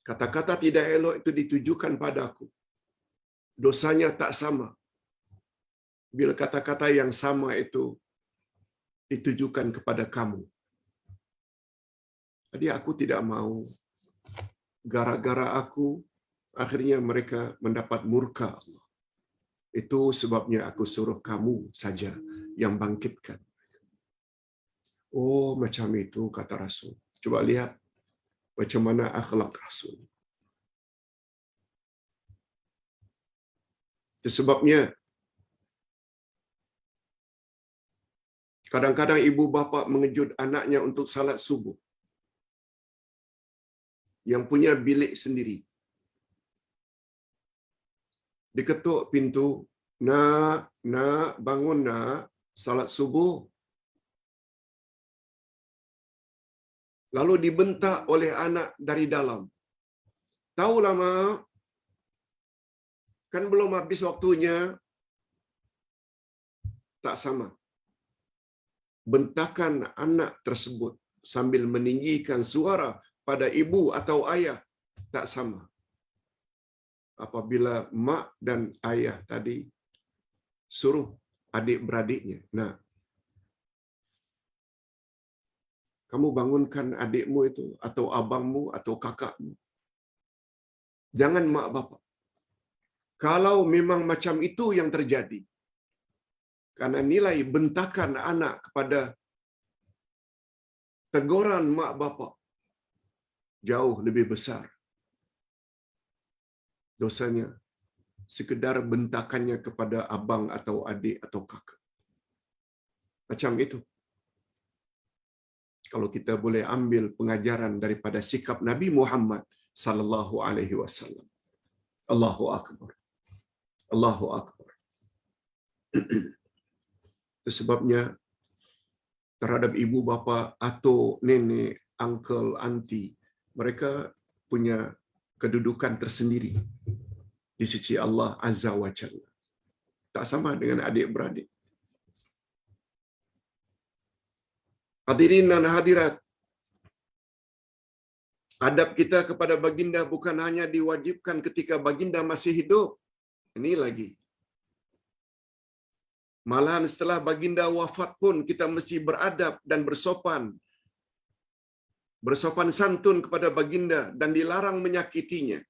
Kata-kata tidak elok itu ditujukan padaku. Dosanya tak sama. Bila kata-kata yang sama itu ditujukan kepada kamu. Jadi aku tidak mau gara-gara aku akhirnya mereka mendapat murka Allah. Itu sebabnya aku suruh kamu saja yang bangkitkan. Oh, macam itu kata Rasul. Coba lihat macam mana akhlak Rasul. Itu sebabnya kadang-kadang ibu bapa mengejut anaknya untuk salat subuh. Yang punya bilik sendiri. Diketuk pintu, nak, bangun nak, salat subuh. Lalu dibentak oleh anak dari dalam. Tahulah mak, kan belum habis waktunya. Tak sama. Bentakan anak tersebut sambil meninggikan suara pada ibu atau ayah tak sama. Apabila mak dan ayah tadi suruh adik-beradiknya, nah, kamu bangunkan adikmu itu, atau abangmu, atau kakakmu. Jangan mak bapak. Kalau memang macam itu yang terjadi, karena nilai bentakan anak kepada teguran mak bapak jauh lebih besar dosanya sekedar bentakannya kepada abang atau adik atau kakak. Macam itu. Kalau kita boleh ambil pengajaran daripada sikap Nabi Muhammad sallallahu alaihi wasallam. Allahu akbar. Allahu akbar. Itu sebabnya terhadap ibu bapa atau nenek, uncle, auntie, mereka punya kedudukan tersendiri di sisi Allah Azza wa Jalla. Tak sama dengan adik-beradik. Hadirin dan hadirat, adab kita kepada baginda bukan hanya diwajibkan ketika baginda masih hidup. Ini lagi. Malahan setelah baginda wafat pun kita mesti beradab dan bersopan. Bersopan santun kepada baginda dan dilarang menyakitinya.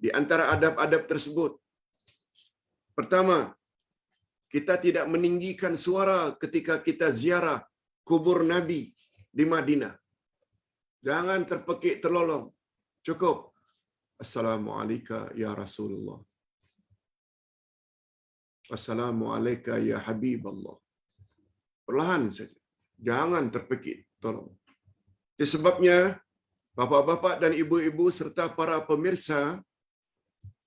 Di antara adab-adab tersebut, pertama, kita tidak meninggikan suara ketika kita ziarah kubur Nabi di Madinah. Jangan terpekik terlolong. Cukup. Assalamualaikum ya Rasulullah. Assalamualaikum ya Habib Allah. Perlahan saja. Jangan terpekik. Tolong. Itu sebabnya, bapak-bapak dan ibu-ibu serta para pemirsa,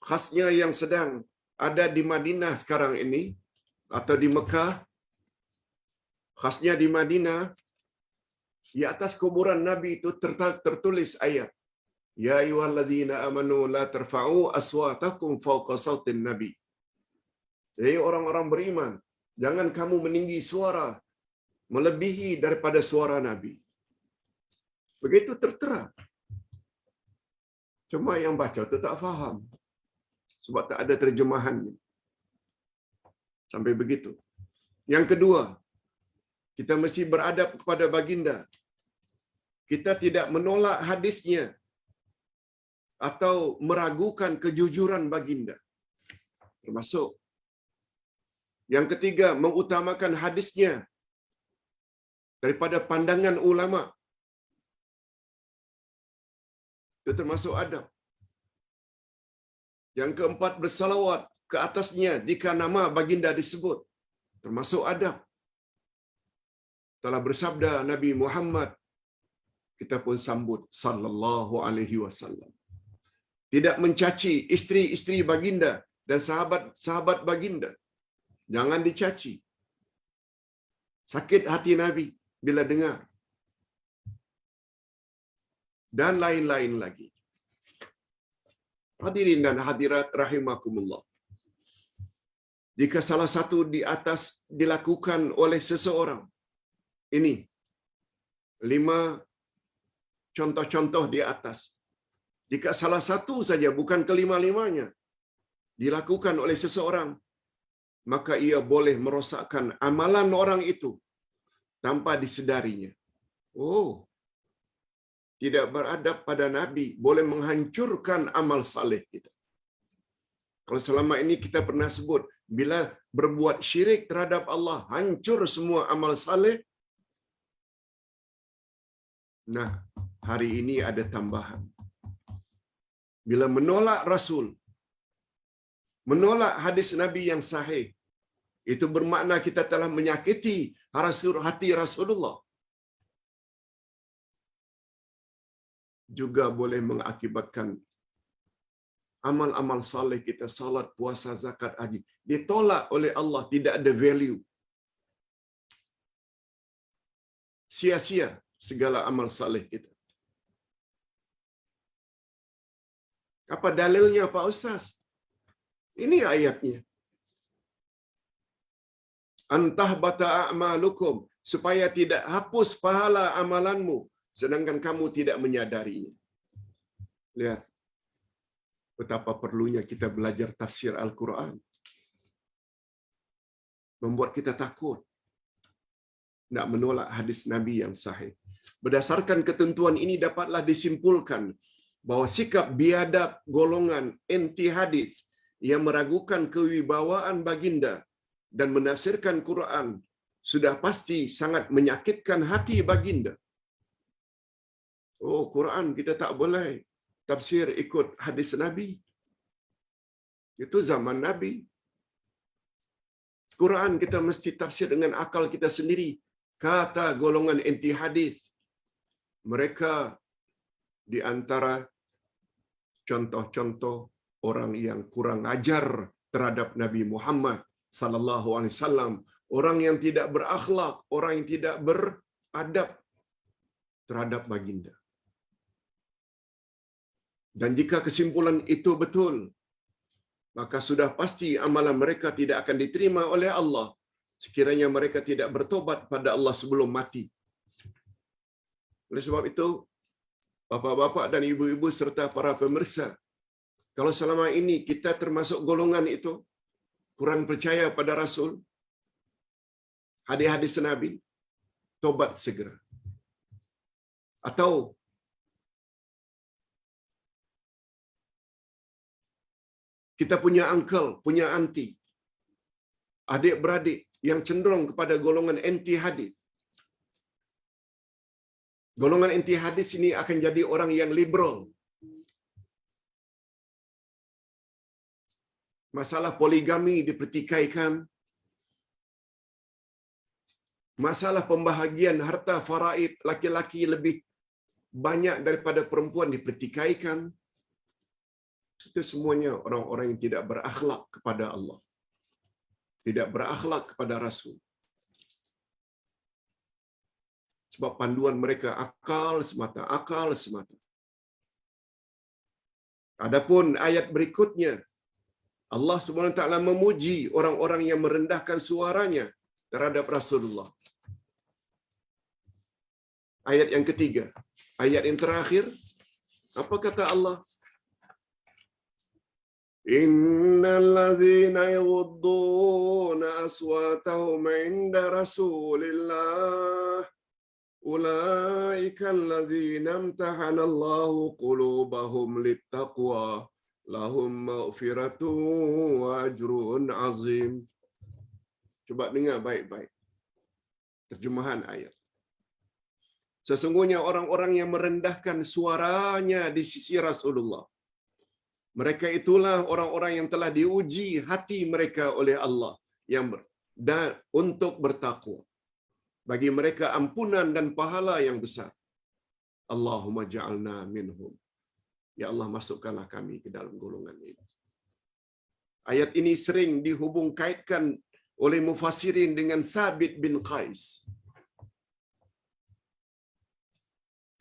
khasnya yang sedang ada di Madinah sekarang ini, atau di Mekah, khasnya di Madinah, di atas kuburan Nabi itu tertulis ayat, Ya ayyuhalladzina amanu la tarfa'u aswatakum fawqa sautin Nabi. Jadi orang-orang beriman, jangan kamu meninggi suara melebihi daripada suara Nabi. Begitu tertera. Cuma yang baca itu tak faham. Sebab tak ada terjemahannya. Sampai begitu. Yang kedua, kita mesti beradab kepada baginda. Kita tidak menolak hadisnya atau meragukan kejujuran baginda. Termasuk. Yang ketiga, mengutamakan hadisnya daripada pandangan ulama. Itu termasuk adab. Yang keempat, bersalawat ke atasnya jika nama baginda disebut. Termasuk adab. Telah bersabda Nabi Muhammad, kita pun sambut sallallahu alaihi wasallam. Tidak mencaci isteri-isteri baginda dan sahabat-sahabat baginda. Jangan dicaci. Sakit hati Nabi bila dengar. Dan lain-lain lagi. Hadirin dan hadirat rahimakumullah. Jika salah satu di atas dilakukan oleh seseorang, ini 5 contoh-contoh di atas. Jika salah satu saja, bukan kelima-limanya, dilakukan oleh seseorang, maka ia boleh merosakkan amalan orang itu tanpa disedarinya. Oh, tidak beradab pada Nabi boleh menghancurkan amal saleh kita. Kalau selama ini kita pernah sebut, bila berbuat syirik terhadap Allah, hancur semua amal saleh. Nah, hari ini ada tambahan. Bila menolak Rasul, menolak hadis Nabi yang sahih, itu bermakna kita telah menyakiti hati Rasulullah. Juga boleh mengakibatkan amal-amal saleh kita, salat, puasa, zakat, haji, ditolak oleh Allah, tidak ada value. Sia-sia segala amal saleh kita. Apa dalilnya Pak Ustaz? Ini ayatnya. Antah bata a'malukum, supaya tidak hapus pahala amalanmu sedangkan kamu tidak menyadarinya. Lihat betapa perlunya kita belajar tafsir Al-Quran. Membuat kita takut nak menolak hadis Nabi yang sahih. Berdasarkan ketentuan ini dapatlah disimpulkan bahawa sikap biadab golongan anti hadis yang meragukan kewibawaan baginda dan menafsirkan Quran sudah pasti sangat menyakitkan hati baginda. Oh, Quran kita tak boleh tafsir ikut hadis Nabi. Itu zaman Nabi. Quran kita mesti tafsir dengan akal kita sendiri. Kata golongan anti hadis. Mereka di antara contoh-contoh orang yang kurang ajar terhadap Nabi Muhammad sallallahu alaihi wasallam, orang yang tidak berakhlak, orang yang tidak beradab terhadap baginda. Dan jika kesimpulan itu betul, maka sudah pasti amalan mereka tidak akan diterima oleh Allah sekiranya mereka tidak bertobat pada Allah sebelum mati. Oleh sebab itu, bapa-bapa dan ibu-ibu serta para pemirsa, kalau selama ini kita termasuk golongan itu, kurang percaya pada Rasul, hadis-hadis Nabi, tobat segera. Atau kita punya uncle, punya auntie, adik-beradik yang cenderung kepada golongan anti hadis. Golongan anti hadis ini akan jadi orang yang liberal. Masalah poligami dipertikaikan. Masalah pembahagian harta faraid laki-laki lebih banyak daripada perempuan dipertikaikan. Itu semuanya orang-orang yang tidak berakhlak kepada Allah. Tidak berakhlak kepada Rasul. Sebab panduan mereka akal semata, akal semata. Adapun ayat berikutnya, Allah Subhanahu Wa Taala memuji orang-orang yang merendahkan suaranya terhadap Rasulullah. Ayat yang ketiga, ayat yang terakhir, apa kata Allah? Innal ladzina yaghudduna aswatahum 'inda Rasulillah ulaika alladzina imtahana Allahu qulubahum littaqwa lahum maghfiratun wa ajrun 'azim. Coba dengar baik-baik terjemahan ayat. Sesungguhnya orang-orang yang merendahkan suaranya di sisi Rasulullah, mereka itulah orang-orang yang telah diuji hati mereka oleh Allah yang dan untuk bertakwa. Bagi mereka ampunan dan pahala yang besar. Allahumma ja'alna minhum. Ya Allah, masukkanlah kami ke dalam golongan ini. Ayat ini sering dihubung kaitkan oleh mufassirin dengan Sabit bin Qais.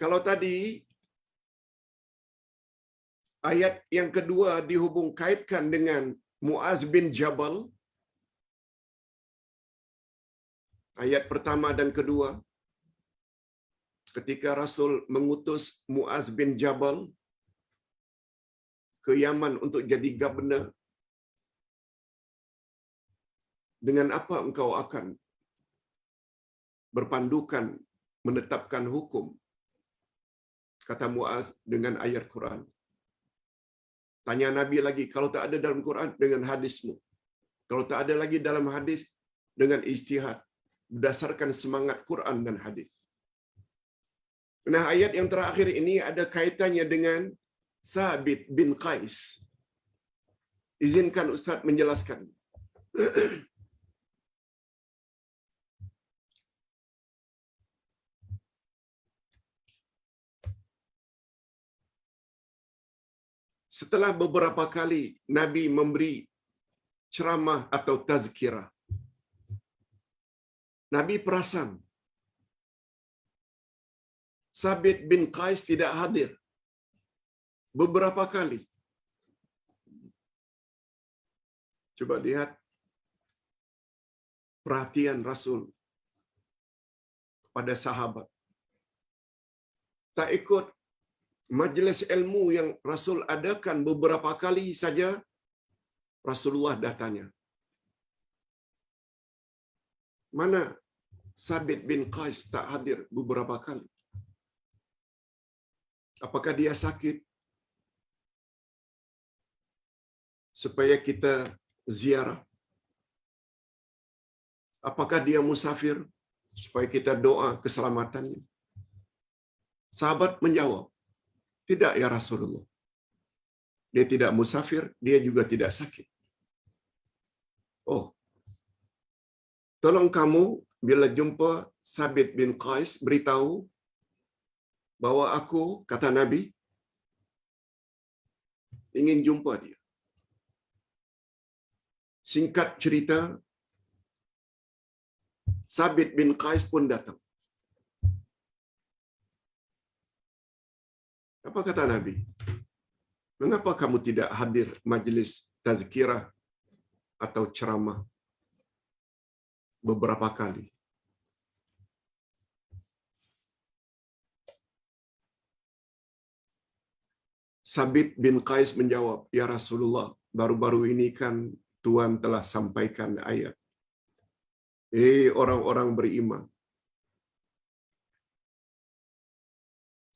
Kalau tadi ayat yang kedua dihubung kaitkan dengan Muaz bin Jabal. Ayat pertama dan kedua, ketika Rasul mengutus Muaz bin Jabal ke Yaman untuk jadi governor, dengan apa engkau akan berpandukan menetapkan hukum? Kata Muaz, dengan ayat Quran. Tanya Nabi lagi, kalau tak ada dalam Quran, dengan hadismu. Kalau tak ada lagi dalam hadis, dengan ijtihad, berdasarkan semangat Quran dan hadis. Nah, ayat yang terakhir ini ada kaitannya dengan Sabit bin Qais. Izinkan Ustaz menjelaskan. Setelah beberapa kali Nabi memberi ceramah atau tazkirah, Nabi perasan Sabit bin Qais tidak hadir beberapa kali. Coba lihat perhatian Rasul pada sahabat. Tak ikut majlis ilmu yang Rasul adakan beberapa kali saja, Rasulullah dah tanya, mana Sabit bin Qais tak hadir beberapa kali? Apakah dia sakit? Supaya kita ziarah. Apakah dia musafir? Supaya kita doa keselamatannya. Sahabat menjawab, tidak ya Rasulullah. Dia tidak musafir, dia juga tidak sakit. Oh, tolong kamu bila jumpa Sabit bin Qais, beritahu bahwa aku, kata Nabi, ingin jumpa dia. Singkat cerita, Sabit bin Qais pun datang. Apa kata Nabi? Mengapa kamu tidak hadir majlis tazkirah atau ceramah beberapa kali? Sabit bin Qais menjawab, ya Rasulullah, baru-baru ini kan Tuhan telah sampaikan ayat. Orang-orang beriman,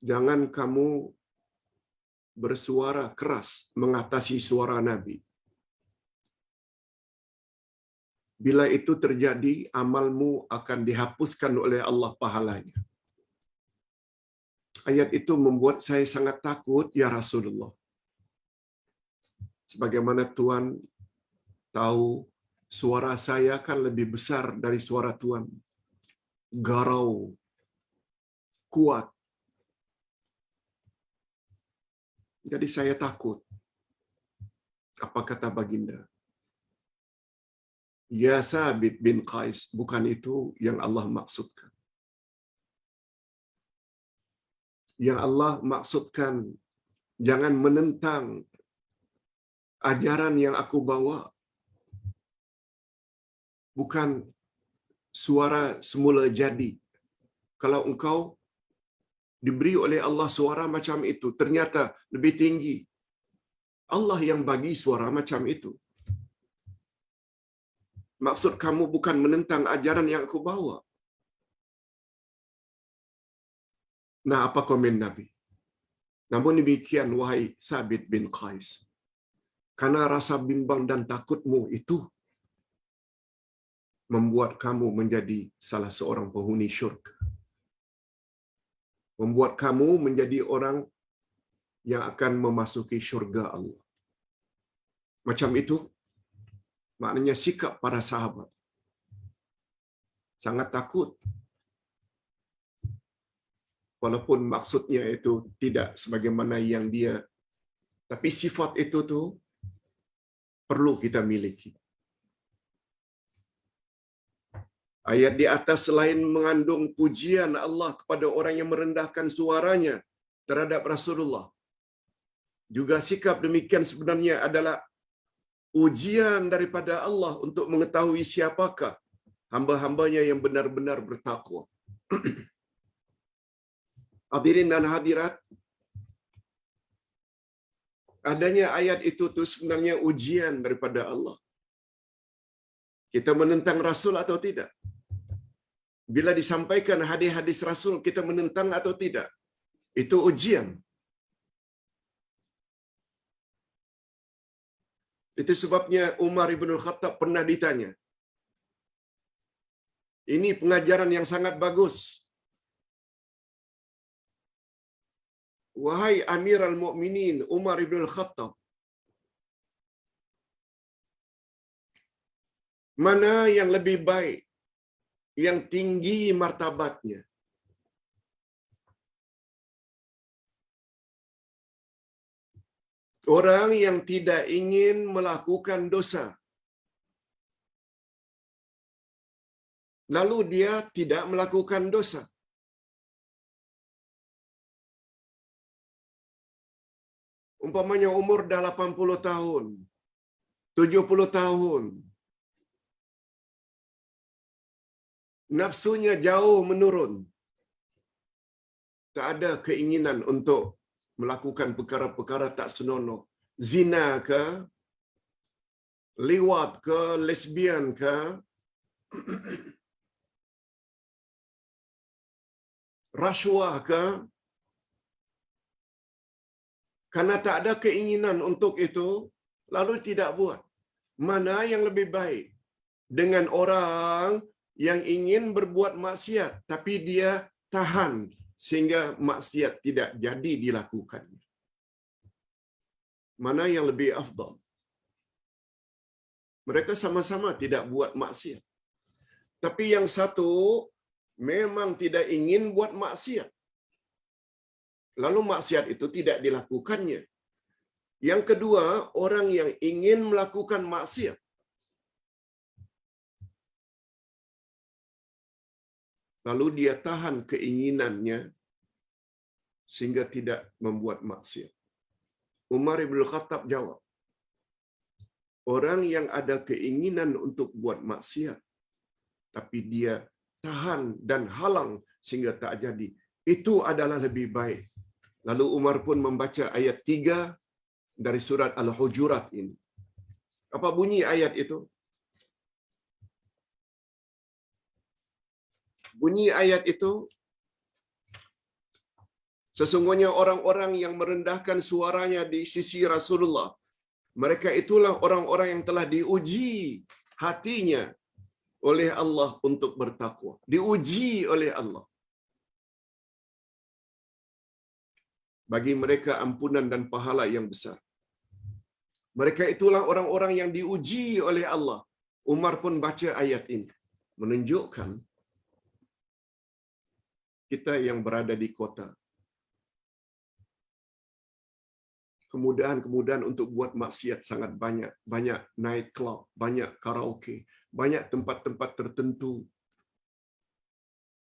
jangan kamu bersuara keras mengatasi suara Nabi. Bila itu terjadi, amalmu akan dihapuskan oleh Allah pahalanya. Ayat itu membuat saya sangat takut, ya Rasulullah. Sebagaimana Tuhan tahu suara saya kan lebih besar dari suara Tuhan. Garau, kuat. Jadi saya takut. Apa kata baginda? Ya Sabit bin Qais, bukan itu yang Allah maksudkan. Yang Allah maksudkan, jangan menentang ajaran yang aku bawa. Bukan suara semula jadi. Kalau engkau diberi oleh Allah suara macam itu, ternyata lebih tinggi. Allah yang bagi suara macam itu. Maksud kamu bukan menentang ajaran yang aku bawa. Nah, apa komen Nabi? Namun demikian, wahai Sabit bin Qais, karena rasa bimbang dan takutmu itu membuat kamu menjadi salah seorang penghuni syurga. Membuat kamu menjadi orang yang akan memasuki syurga Allah. Macam itu, maknanya sikap para sahabat. Sangat takut. Walaupun maksudnya itu tidak sebagaimana yang dia, tapi sifat itu tu perlu kita miliki. Ayat di atas selain mengandung pujian Allah kepada orang yang merendahkan suaranya terhadap Rasulullah, juga sikap demikian sebenarnya adalah ujian daripada Allah untuk mengetahui siapakah hamba-hambanya yang benar-benar bertakwa. Hadirin dan hadirat, adanya ayat itu tuh sebenarnya ujian daripada Allah. Kita menentang Rasul atau tidak? Bila disampaikan hadis-hadis Rasul, kita menentang atau tidak? Itu ujian. Itu sebabnya Umar ibn Khattab pernah ditanya. Ini pengajaran yang sangat bagus. Wahai Amirul Mukminin Umar ibn Khattab, mana yang lebih baik, yang tinggi martabatnya? Orang yang tidak ingin melakukan dosa, lalu dia tidak melakukan dosa. Umpamanya umur dah 80 tahun, 70 tahun, nafsunya jauh menurun, tak ada keinginan untuk melakukan perkara-perkara tak senonoh, zina ke, liwat ke, lesbian ke, rasuah ke, karena tak ada keinginan untuk itu, lalu tidak buat. Mana yang lebih baik dengan orang yang ingin berbuat maksiat, tapi dia tahan sehingga maksiat tidak jadi dilakukan? Mana yang lebih afdal? Mereka sama-sama tidak buat maksiat. Tapi yang satu memang tidak ingin buat maksiat, lalu maksiat itu tidak dilakukannya. Yang kedua, orang yang ingin melakukan maksiat, lalu dia tahan keinginannya sehingga tidak membuat maksiat. Umar ibn Khattab jawab, orang yang ada keinginan untuk buat maksiat, tapi dia tahan dan halang sehingga tak jadi, itu adalah lebih baik. Lalu Umar pun membaca ayat 3 dari surat Al-Hujurat ini. Apa bunyi ayat itu? Bunyi ayat itu, sesungguhnya orang-orang yang merendahkan suaranya di sisi Rasulullah, mereka itulah orang-orang yang telah diuji hatinya oleh Allah untuk bertakwa. Diuji oleh Allah. Bagi mereka ampunan dan pahala yang besar. Mereka itulah orang-orang yang diuji oleh Allah. Umar pun baca ayat ini, menunjukkan kita yang berada di kota, kemudahan-kemudahan untuk buat maksiat sangat banyak. Banyak night club, banyak karaoke, banyak tempat-tempat tertentu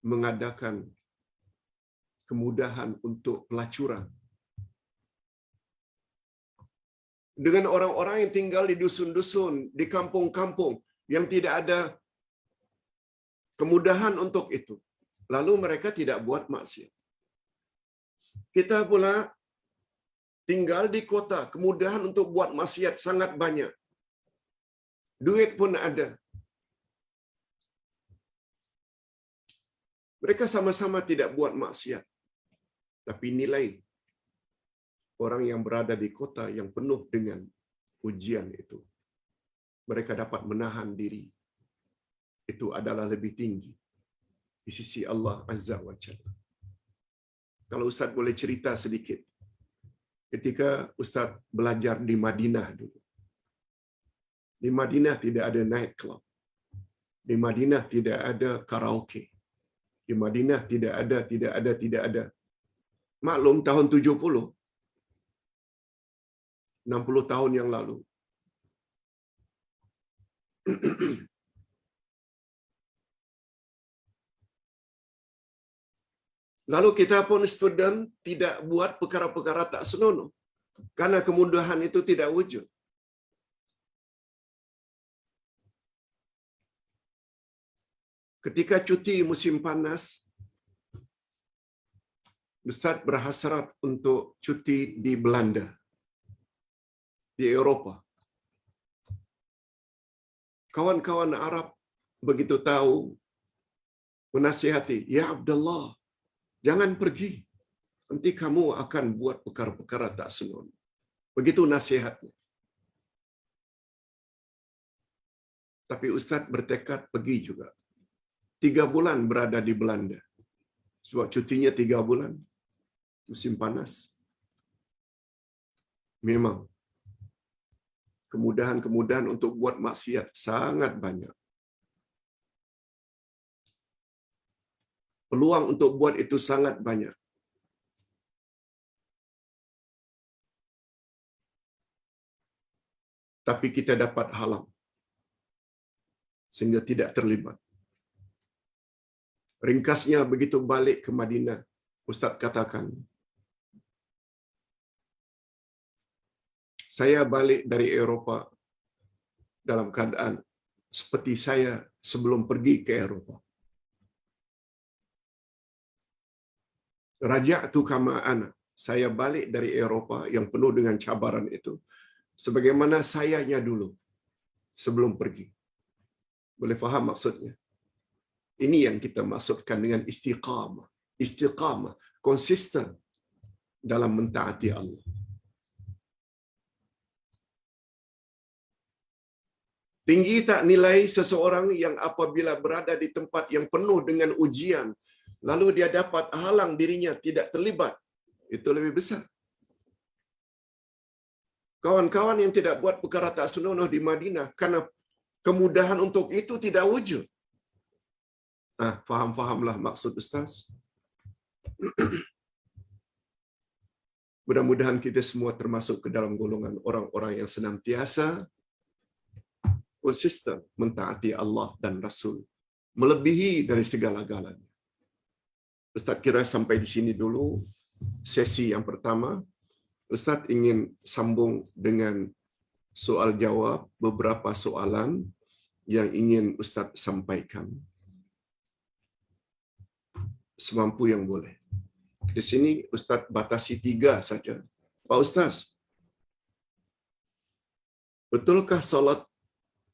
mengadakan kemudahan untuk pelacuran. Dengan orang-orang yang tinggal di dusun-dusun, di kampung-kampung yang tidak ada kemudahan untuk itu, lalu mereka tidak buat maksiat. Kita pula tinggal di kota, kemudahan untuk buat maksiat sangat banyak. Duit pun ada. Mereka sama-sama tidak buat maksiat. Tapi nilai orang yang berada di kota yang penuh dengan ujian itu, mereka dapat menahan diri. Itu adalah lebih tinggi di sisi Allah Azza wa Jalla. Kalau Ustaz boleh cerita sedikit. Ketika Ustaz belajar di Madinah dulu. Di Madinah tidak ada night club. Di Madinah tidak ada karaoke. Di Madinah tidak ada. Maklum tahun 70, 60 tahun yang lalu. Lalu kita pun student tidak buat perkara-perkara tak senonoh. Karena kemudahan itu tidak wujud. Ketika cuti musim panas, Ustaz berhasrat untuk cuti di Belanda. di Eropah. Kawan-kawan Arab begitu tahu, menasihati, "Ya Abdullah, jangan pergi. Nanti kamu akan buat perkara-perkara tak senonoh." Begitu nasihatnya. Tapi Ustaz bertekad pergi juga. 3 bulan berada di Belanda. Sebab cutinya 3 bulan. Musim panas. Memang kemudahan-kemudahan untuk buat maksiat sangat banyak. Peluang untuk buat itu sangat banyak. Tapi kita dapat halang sehingga tidak terlibat. Ringkasnya begitu balik ke Madinah, Ustaz katakan, saya balik dari Eropah dalam keadaan seperti saya sebelum pergi ke Eropah. Raja'tu kama ana. Saya balik dari Eropah yang penuh dengan cabaran itu sebagaimana sayanya dulu sebelum pergi. Boleh faham maksudnya? Ini yang kita maksudkan dengan istiqamah. Istiqamah, konsisten dalam mentaati Allah. Tinggi tak nilai seseorang yang apabila berada di tempat yang penuh dengan ujian, lalu dia dapat halang dirinya tidak terlibat. Itu lebih besar. Kawan-kawan yang tidak buat perkara tak senonoh di Madinah, karena kemudahan untuk itu tidak wujud. Faham-fahamlah maksud Ustaz. Mudah-mudahan kita semua termasuk ke dalam golongan orang-orang yang senantiasa konsisten mentaati Allah dan Rasul, melebihi dari segala-galanya. Ustaz kira sampai di sini dulu sesi yang pertama. Ustaz ingin sambung dengan soal jawab beberapa soalan yang ingin Ustaz sampaikan. Semampu yang boleh. Di sini Ustaz batasi 3 saja. Pak Ustaz, betulkah salat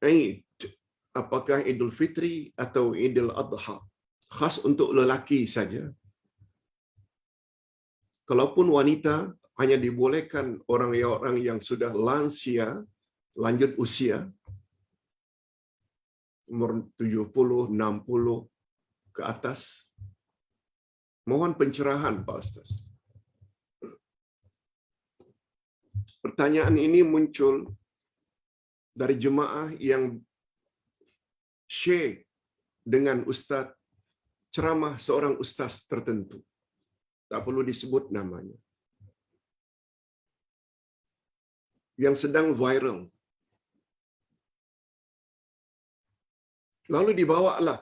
Aid, apakah Idul Fitri atau Idul Adha, khas untuk lelaki saja? Kalaupun wanita, hanya dibolehkan orang yang sudah lansia, lanjut usia, umur 70, 60 ke atas. Mohon pencerahan, Pak Ustaz. Pertanyaan ini muncul dari jemaah yang share dengan ustaz, ceramah seorang ustaz tertentu. Tak perlu disebut namanya. Yang sedang viral. Lalu dibawalah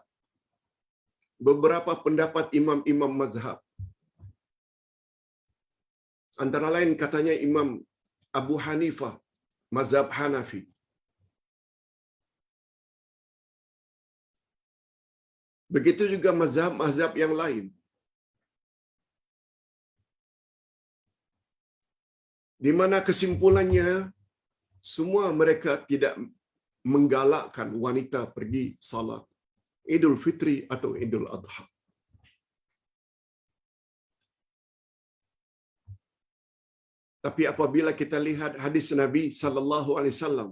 beberapa pendapat imam-imam mazhab. Antara lain katanya Imam Abu Hanifah, mazhab Hanafi. Begitu juga mazhab-mazhab yang lain. Di mana kesimpulannya semua mereka tidak menggalakkan wanita pergi salat Idul Fitri atau Idul Adha. Tapi apabila kita lihat hadis Nabi sallallahu alaihi wasallam,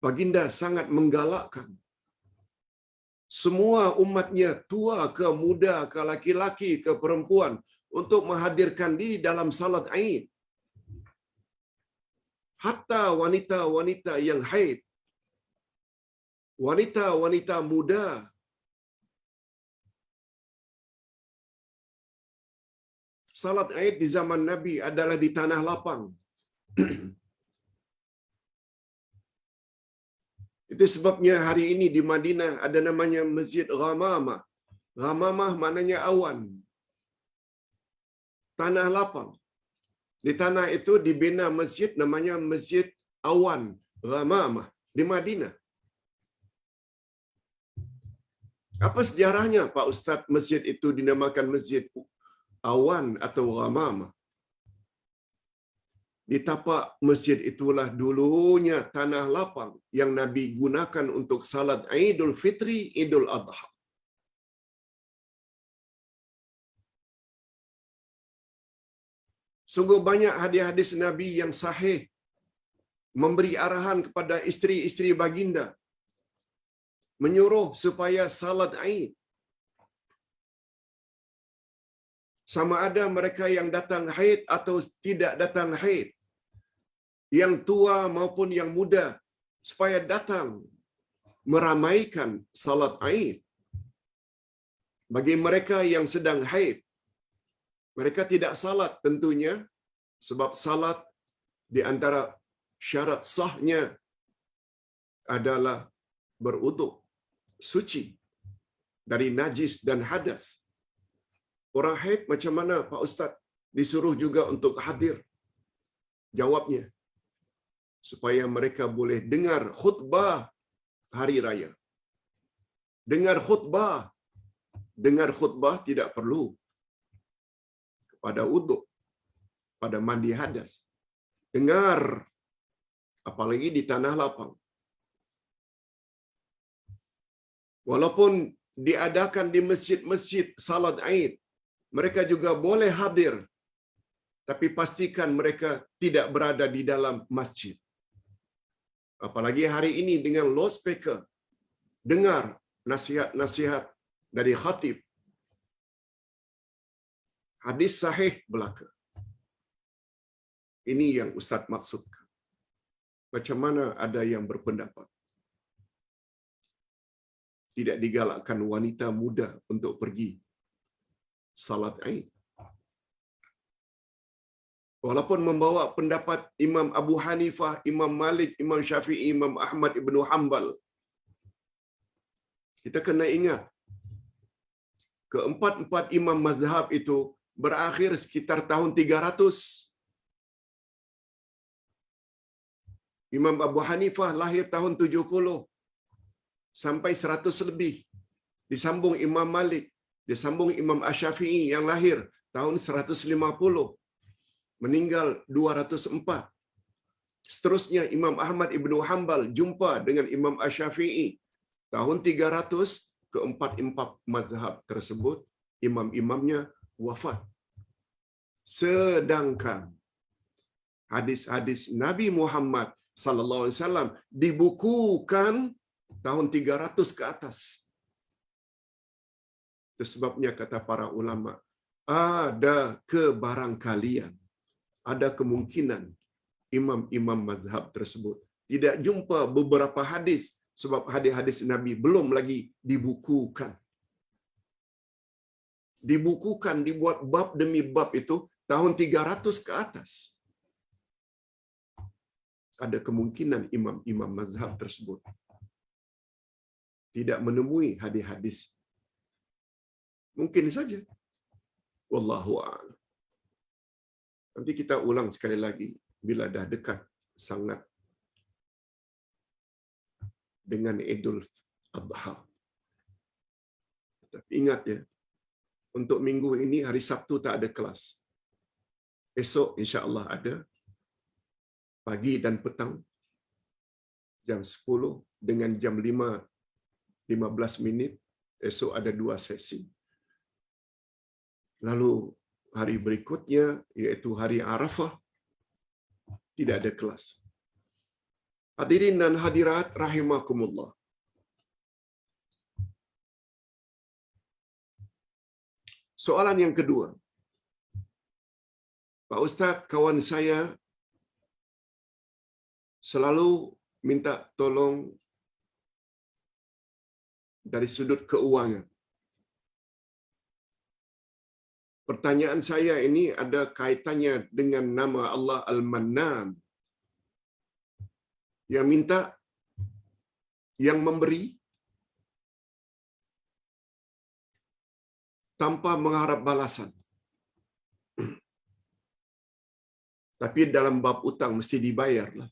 baginda sangat menggalakkan semua umatnya, tua ke muda ke laki-laki ke perempuan, untuk menghadirkan diri dalam salat Aid. Hatta wanita-wanita yang haid, wanita-wanita muda. Salat Aid di zaman Nabi adalah di tanah lapang. Itu sebabnya hari ini di Madinah ada namanya Masjid Ghamamah. Ghamamah maknanya awan. Tanah lapang. Di tanah itu dibina masjid namanya Masjid Awan Ghamamah di Madinah. Apa sejarahnya, Pak Ustaz, masjid itu dinamakan Masjid Awan atau Ghamamah? Di tapak masjid itulah dulunya tanah lapang yang Nabi gunakan untuk salat Idul Fitri, Idul Adha. Sungguh banyak hadis-hadis Nabi yang sahih memberi arahan kepada isteri-isteri baginda, menyuruh supaya salat Aid. Sama ada mereka yang datang haid atau tidak datang haid, yang tua maupun yang muda, supaya datang meramaikan salat Aid. Bagi mereka yang sedang haid, mereka tidak salat tentunya, sebab salat di antara syarat sahnya adalah beruduk, suci dari najis dan hadas. Orang haid macam mana Pak Ustaz? Disuruh juga untuk hadir. Jawabnya, supaya mereka boleh dengar khutbah hari raya. Dengar khutbah tidak perlu kepada uduk, pada mandi hadas. Dengar, apalagi di tanah lapang. Walaupun diadakan di masjid-masjid salat Aid, mereka juga boleh hadir, tapi pastikan mereka tidak berada di dalam masjid. Apalagi hari ini dengan loudspeaker, dengar nasihat-nasihat dari khatib. Hadis sahih belaka. Ini yang Ustaz maksudkan. Macam mana ada yang berpendapat tidak digalakkan wanita muda untuk pergi salat Aid? Walaupun membawa pendapat Imam Abu Hanifah, Imam Malik, Imam Syafi'i, Imam Ahmad Ibn Hanbal. Kita kena ingat, keempat-empat imam mazhab itu berakhir sekitar tahun 300. Imam Abu Hanifah lahir tahun 70 sampai 100 lebih. Disambung Imam Malik, disambung Imam Asy-Syafi'i yang lahir tahun 150, meninggal 204. Seterusnya Imam Ahmad Ibn Hanbal jumpa dengan Imam Asy-Syafi'i tahun 300. Keempat-empat mazhab tersebut imam-imamnya wafat. Sedangkan hadis-hadis Nabi Muhammad sallallahu alaihi wasallam dibukukan tahun 300 ke atas. Itu sebabnya kata para ulama, ada kebarangkalian, ada kemungkinan imam-imam mazhab tersebut tidak jumpa beberapa hadis, sebab hadis-hadis Nabi belum lagi dibukukan. Dibukukan, dibuat bab demi bab itu tahun 300 ke atas. Ada kemungkinan imam-imam mazhab tersebut tidak menemui hadis-hadis. Mungkin saja. Wallahu a'lam. Nanti kita ulang sekali lagi bila dah dekat sangat dengan Idul Adha. Tapi ingat ya, untuk minggu ini hari Sabtu tak ada kelas. Esok insya-Allah ada pagi dan petang jam 10 dengan jam 5:15 minit. Esok ada 2 sesi. Lalu hari berikutnya iaitu hari Arafah tidak ada kelas. Hadirin dan hadirat rahimakumullah. Soalan yang kedua. Pak Ustaz, kawan saya selalu minta tolong dari sudut keuangan. Pertanyaan saya ini ada kaitannya dengan nama Allah Al-Mannan. Yang minta, yang memberi tanpa mengharap balasan. Tapi dalam bab utang mesti dibayarlah.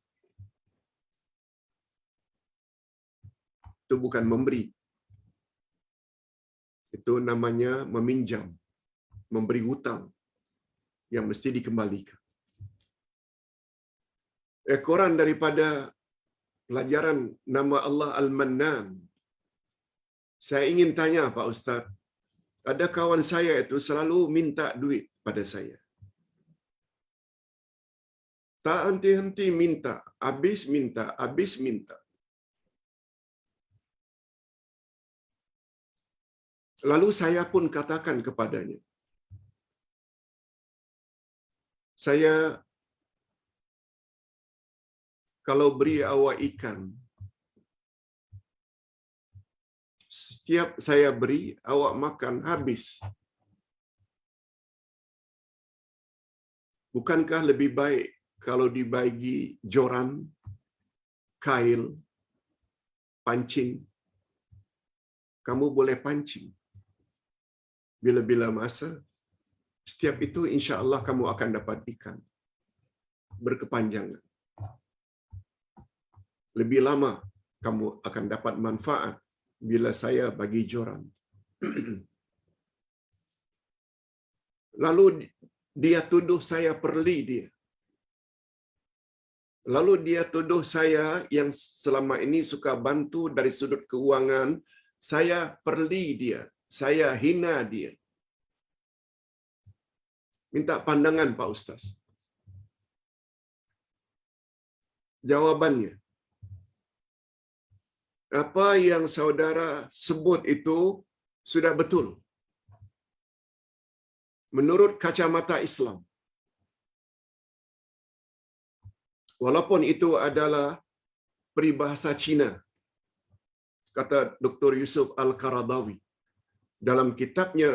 Itu bukan memberi. Itu namanya meminjam, memberi hutang yang mesti dikembalikan. ekoran daripada pelajaran nama Allah Al-Mannan. Saya ingin tanya Pak Ustaz, ada kawan saya itu selalu minta duit pada saya. Tak henti-henti minta, habis minta, habis minta. Lalu saya pun katakan kepadanya, saya kalau beri awak ikan, setiap saya beri, awak makan habis. Bukankah lebih baik kalau dibagi joran, kail, pancing? Kamu boleh pancing. Bila-bila masa, setiap itu insya Allah kamu akan dapat ikan. Berkepanjangan. Lebih lama kamu akan dapat manfaat bila saya bagi joran. Lalu dia tuduh saya perli dia. Lalu dia tuduh saya yang selama ini suka bantu dari sudut keuangan, saya perli dia, saya hina dia. Minta pandangan Pak Ustaz. Jawabannya, apa yang saudara sebut itu sudah betul. Menurut kacamata Islam. Walaupun itu adalah peribahasa Cina, kata Dr. Yusuf Al-Qaradawi dalam kitabnya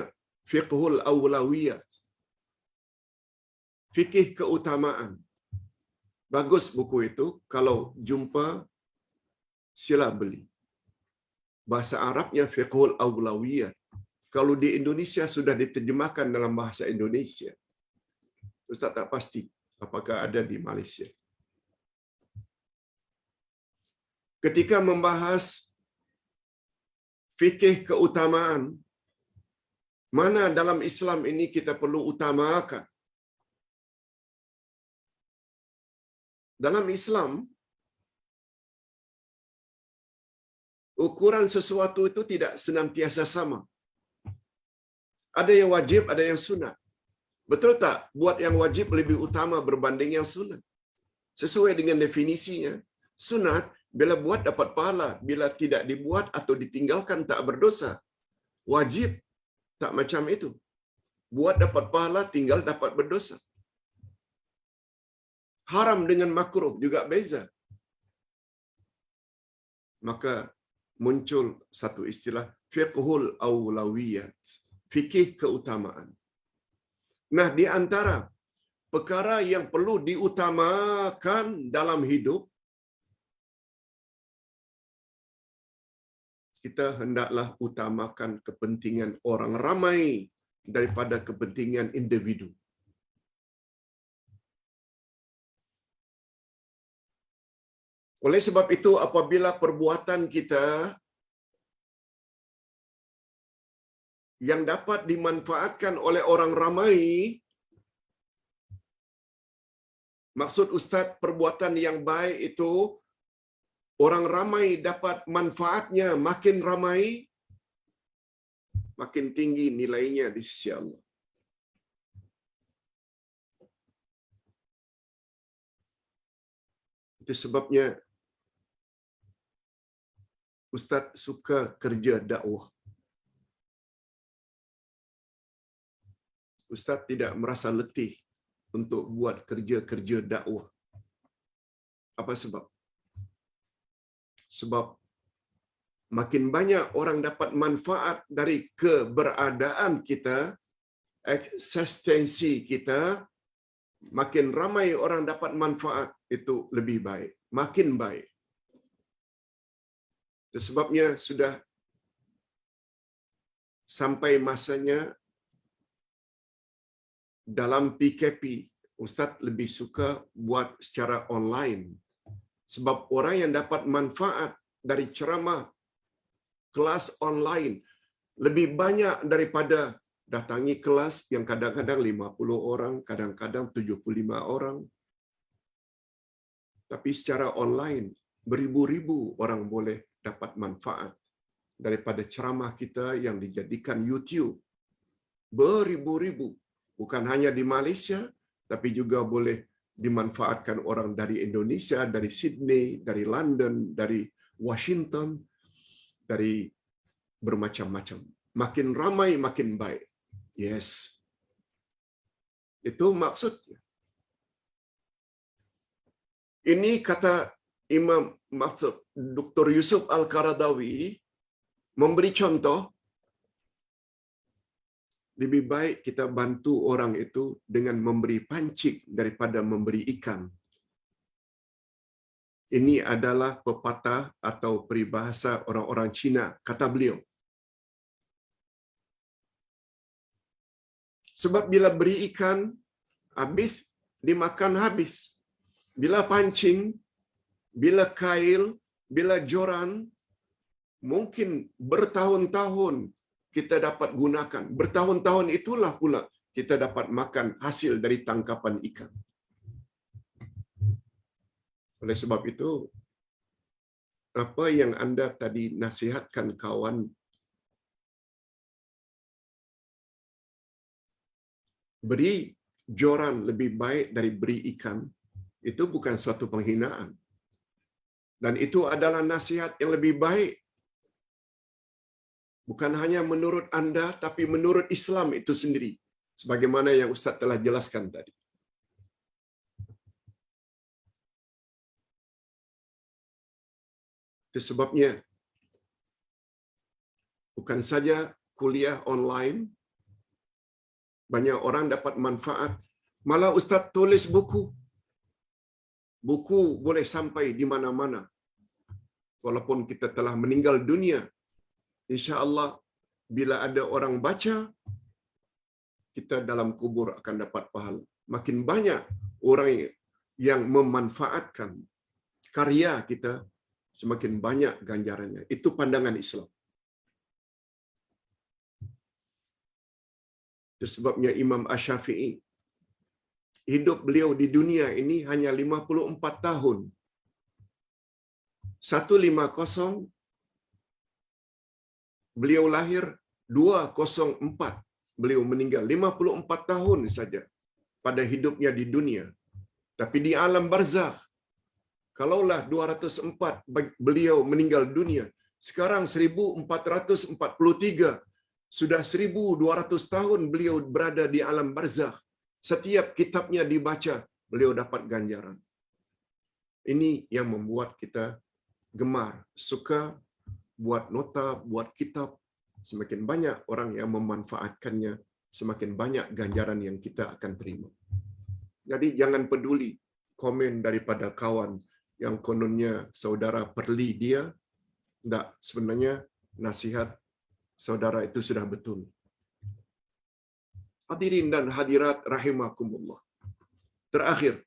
Fiqhul Awlawiyat, fikih keutamaan. Bagus buku itu, kalau jumpa sila beli. Bahasa Arabnya Fiqhul Awlawiyat. Kalau di Indonesia sudah diterjemahkan dalam bahasa Indonesia. Ustaz tak pasti apakah ada di Malaysia. Ketika membahas fikih keutamaan, mana dalam Islam ini kita perlu utamakan? Dalam Islam, ukuran sesuatu itu tidak senantiasa sama. Ada yang wajib, ada yang sunat. Betul tak? Buat yang wajib lebih utama berbanding yang sunat. Sesuai dengan definisinya. Sunat, bila buat dapat pahala. Bila tidak dibuat atau ditinggalkan tak berdosa. Wajib, tak macam itu. Buat dapat pahala, tinggal dapat berdosa. Haram dengan makruh juga beza. Maka muncul satu istilah fiqhul awlawiyat, fikih keutamaan. Nah, di antara perkara yang perlu diutamakan dalam hidup, kita hendaklah utamakan kepentingan orang ramai daripada kepentingan individu. Oleh sebab itu, apabila perbuatan kita yang dapat dimanfaatkan oleh orang ramai, maksud Ustaz, perbuatan yang baik itu orang ramai dapat manfaatnya, makin ramai, makin tinggi nilainya di sisi Allah. Itu sebabnya Ustaz suka kerja dakwah. Ustaz tidak merasa letih untuk buat kerja-kerja dakwah. Apa sebab? Sebab makin banyak orang dapat manfaat dari keberadaan kita, eksistensi kita, makin ramai orang dapat manfaat, itu lebih baik, makin baik. Itu sebabnya sudah sampai masanya dalam PKP, Ustaz lebih suka buat secara online. Sebab orang yang dapat manfaat dari ceramah kelas online lebih banyak daripada datangi kelas yang kadang-kadang 50 orang, kadang-kadang 75 orang. Tapi secara online, beribu-ribu orang boleh dapat manfaat daripada ceramah kita yang dijadikan YouTube. Beribu-ribu. Bukan hanya di Malaysia, tapi juga boleh dimanfaatkan orang dari Indonesia, dari Sydney, dari London, dari Washington, dari bermacam-macam. Makin ramai, makin baik. Yes. Itu maksudnya. Ini kata Imam maksud Dr. Yusuf Al-Qaradawi memberi contoh, lebih baik kita bantu orang itu dengan memberi pancing daripada memberi ikan. Ini adalah pepatah atau peribahasa orang-orang Cina, kata beliau. Sebab bila beri ikan, habis, dimakan habis. Bila pancing, bila kail, bila joran, mungkin bertahun-tahun kita dapat gunakan. Bertahun-tahun itulah pula kita dapat makan hasil dari tangkapan ikan. Oleh sebab itu, apa yang anda tadi nasihatkan kawan, beri joran lebih baik dari beri ikan, itu bukan suatu penghinaan. Dan itu adalah nasihat yang lebih baik. Bukan hanya menurut anda, tapi menurut Islam itu sendiri. Sebagaimana yang Ustaz telah jelaskan tadi. Itu sebabnya, bukan saja kuliah online, banyak orang dapat manfaat. Malah Ustaz tulis buku. Buku boleh sampai di mana-mana. Walaupun kita telah meninggal dunia, insya-Allah bila ada orang baca, kita dalam kubur akan dapat pahala. Makin banyak orang yang memanfaatkan karya kita, semakin banyak ganjarannya. Itu pandangan Islam. Itu sebabnya Imam Asy-Syafi'i, hidup beliau di dunia ini hanya 54 tahun. 150, beliau lahir 204, beliau meninggal 54 tahun saja pada hidupnya di dunia. Tapi di alam barzakh, kalaulah 204 beliau meninggal dunia, sekarang 1443, sudah 1200 tahun beliau berada di alam barzakh. Setiap kitabnya dibaca, beliau dapat ganjaran. Ini yang membuat kita gemar, suka buat nota, buat kitab. Semakin banyak orang yang memanfaatkannya, semakin banyak ganjaran yang kita akan terima. Jadi jangan peduli komen daripada kawan yang kononnya saudara perli dia. Tak, sebenarnya nasihat saudara itu sudah betul. Hadirin dan hadirat rahimakumullah. Terakhir,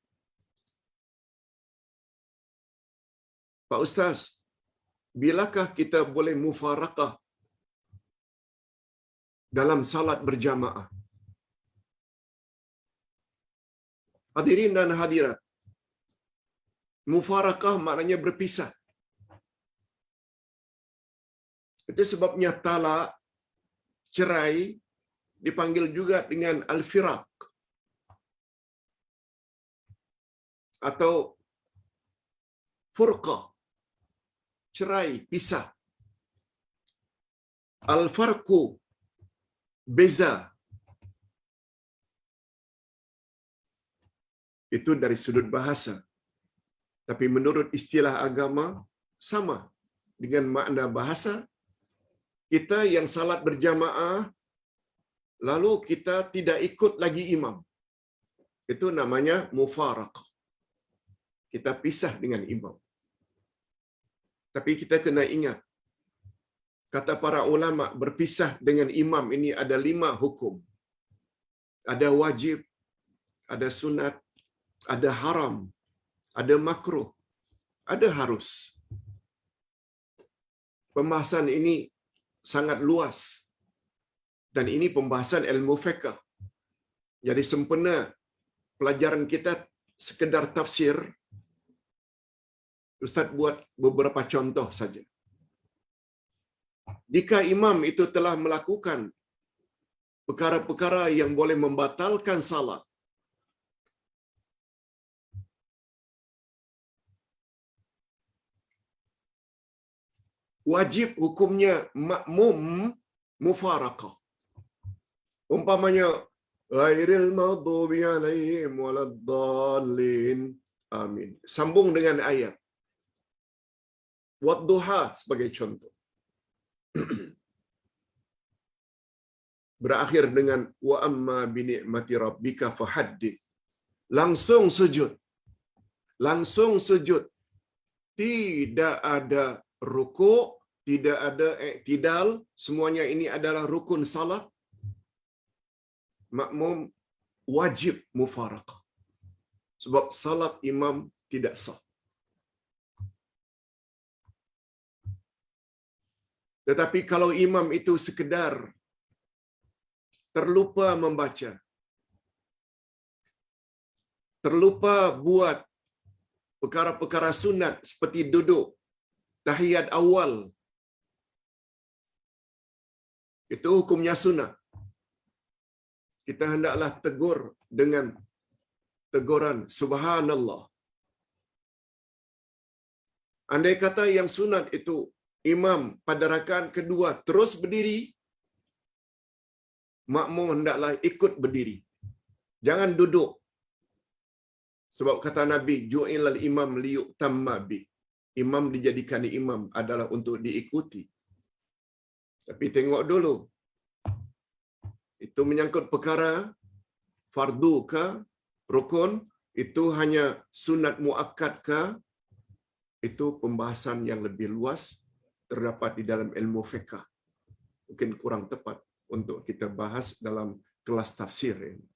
Pak Ustaz, bilakah kita boleh mufaraqah dalam salat berjamaah? Hadirin dan hadirat, mufaraqah maknanya berpisah. Itu sebabnya talak, cerai, dipanggil juga dengan al-firaq atau furqah, cerai, pisah. Al-farqu, beza. Itu dari sudut bahasa. Tapi menurut istilah agama, sama dengan makna bahasa. Kita yang salat berjamaah, lalu kita tidak ikut lagi imam. Itu namanya mufaraqah. Kita pisah dengan imam. Tapi kita kena ingat, kata para ulama, berpisah dengan imam ini ada 5 hukum. Ada wajib, ada sunat, ada haram, ada makruh, ada harus. Pembahasan ini sangat luas. Dan ini pembahasan ilmu fiqh. Jadi sempena pelajaran kita sekedar tafsir, Ustaz buat beberapa contoh saja. Jika imam itu telah melakukan perkara-perkara yang boleh membatalkan salat, wajib hukumnya makmum mufaraqah. Umpamanya ghairil maghdubi alaihim waladdallin. Amin. Sambung dengan ayat wadduha sebagai contoh. Berakhir dengan wa amma bi ni'mati rabbika fahaddits. Langsung sujud. Langsung sujud. Tidak ada rukuk, tidak ada i'tidal, semuanya ini adalah rukun salat. Makmum wajib mufaraqah. Sebab salat imam tidak sah. Tetapi kalau imam itu sekedar terlupa membaca, terlupa buat perkara-perkara sunat seperti duduk tahiyat awal, itu hukumnya sunat. Kita hendaklah tegur dengan teguran subhanallah. Andai kata yang sunat itu imam pada rakaat kedua terus berdiri, makmum hendaklah ikut berdiri. Jangan duduk. Sebab kata Nabi, ju'ilal imam liyu'tamma bi. Imam dijadikan imam adalah untuk diikuti. Tapi tengok dulu. Itu menyangkut perkara fardu ke rukun, itu hanya sunat muakkad ke, itu pembahasan yang lebih luas terdapat di dalam ilmu fiqh. Mungkin kurang tepat untuk kita bahas dalam kelas tafsir ini.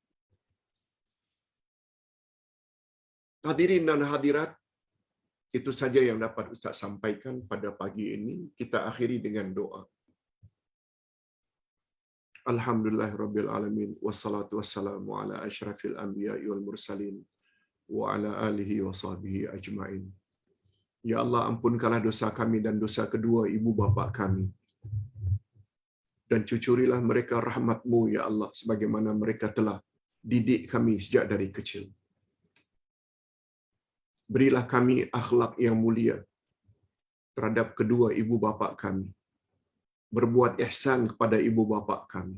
Hadirin dan hadirat, itu saja yang dapat Ustaz sampaikan pada pagi ini. Kita akhiri dengan doa. Alhamdulillahirabbil alamin wassalatu wassalamu ala asyrafil anbiya'i wal mursalin wa ala alihi wa sahbihi ajmain. Ya Allah, ampunkanlah dosa kami dan dosa kedua ibu bapa kami. Dan cucurilah mereka rahmat-Mu ya Allah, sebagaimana mereka telah didik kami sejak dari kecil. Berilah kami akhlak yang mulia terhadap kedua ibu bapa kami. Berbuat ihsan kepada ibu bapa kami.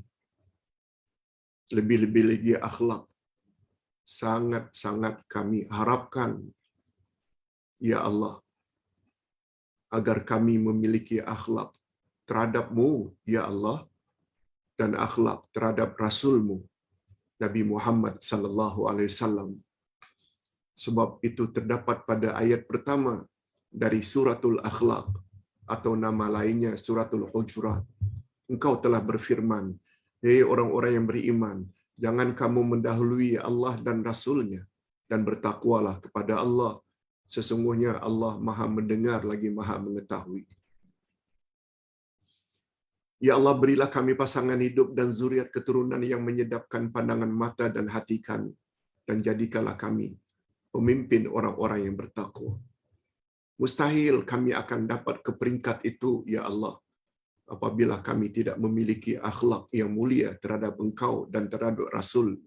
Lebih-lebih lagi akhlak. Sangat-sangat kami harapkan, ya Allah, agar kami memiliki akhlak terhadap-Mu, ya Allah, dan akhlak terhadap Rasul-Mu, Nabi Muhammad sallallahu alaihi wasallam. Sebab itu terdapat pada ayat pertama dari suratul Akhlaq atau nama lainnya suratul Hujurat. Engkau telah berfirman, hei orang-orang yang beriman, jangan kamu mendahului Allah dan Rasul-Nya, dan bertakwalah kepada Allah. Sesungguhnya Allah Maha mendengar lagi Maha mengetahui. Ya Allah, berilah kami pasangan hidup dan zuriat keturunan yang menyedapkan pandangan mata dan hati kami, dan jadikanlah kami pemimpin orang-orang yang bertakwa. Mustahil kami akan dapat ke peringkat itu, ya Allah, apabila kami tidak memiliki akhlak yang mulia terhadap Engkau dan terhadap Rasul.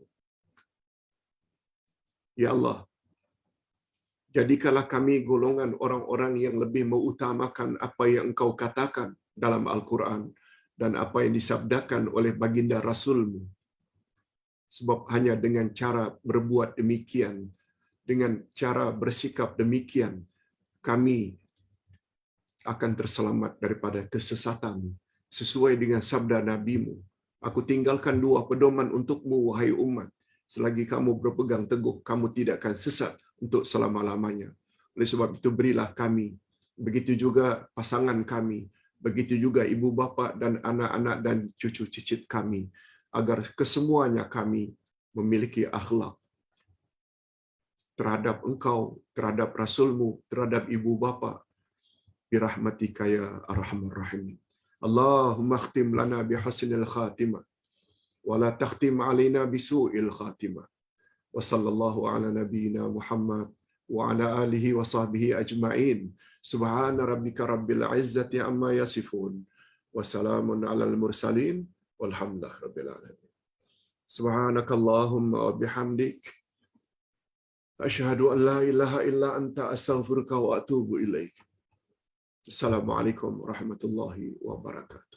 Ya Allah, jadikanlah kami golongan orang-orang yang lebih mengutamakan apa yang Engkau katakan dalam Al-Quran dan apa yang disabdakan oleh baginda Rasul-Mu. Sebab hanya dengan cara berbuat demikian, dengan cara bersikap demikian, kami akan terselamat daripada kesesatan. Sesuai dengan sabda Nabi-Mu, aku tinggalkan dua pedoman untukmu, wahai umat. Selagi kamu berpegang teguh, kamu tidak akan sesat untuk selama-lamanya. Oleh sebab itu, berilah kami, begitu juga pasangan kami, begitu juga ibu bapa dan anak-anak dan cucu cicit kami, agar kesemuanya kami memiliki akhlak terhadap Engkau, terhadap Rasul-Mu, terhadap ibu bapa, birahmatika ya arhamar rahimin. Allahumma khtim lana bihusnil khatimah wa la takhtim alaina bisu'il khatimah. Wa sallallahu ala nabiyyina Muhammad wa ala alihi wa sahbihi ajma'in. Subhana rabbika rabbil izzati amma yasifun. Wassalamun alal mursalin. Walhamdulillahi rabbil alamin. Subhanakallahumma wa bihamdik. Asyhadu an la ilaha illa anta astaghfiruka wa atubu ilaik. Assalamualaikum warahmatullahi wabarakatuh.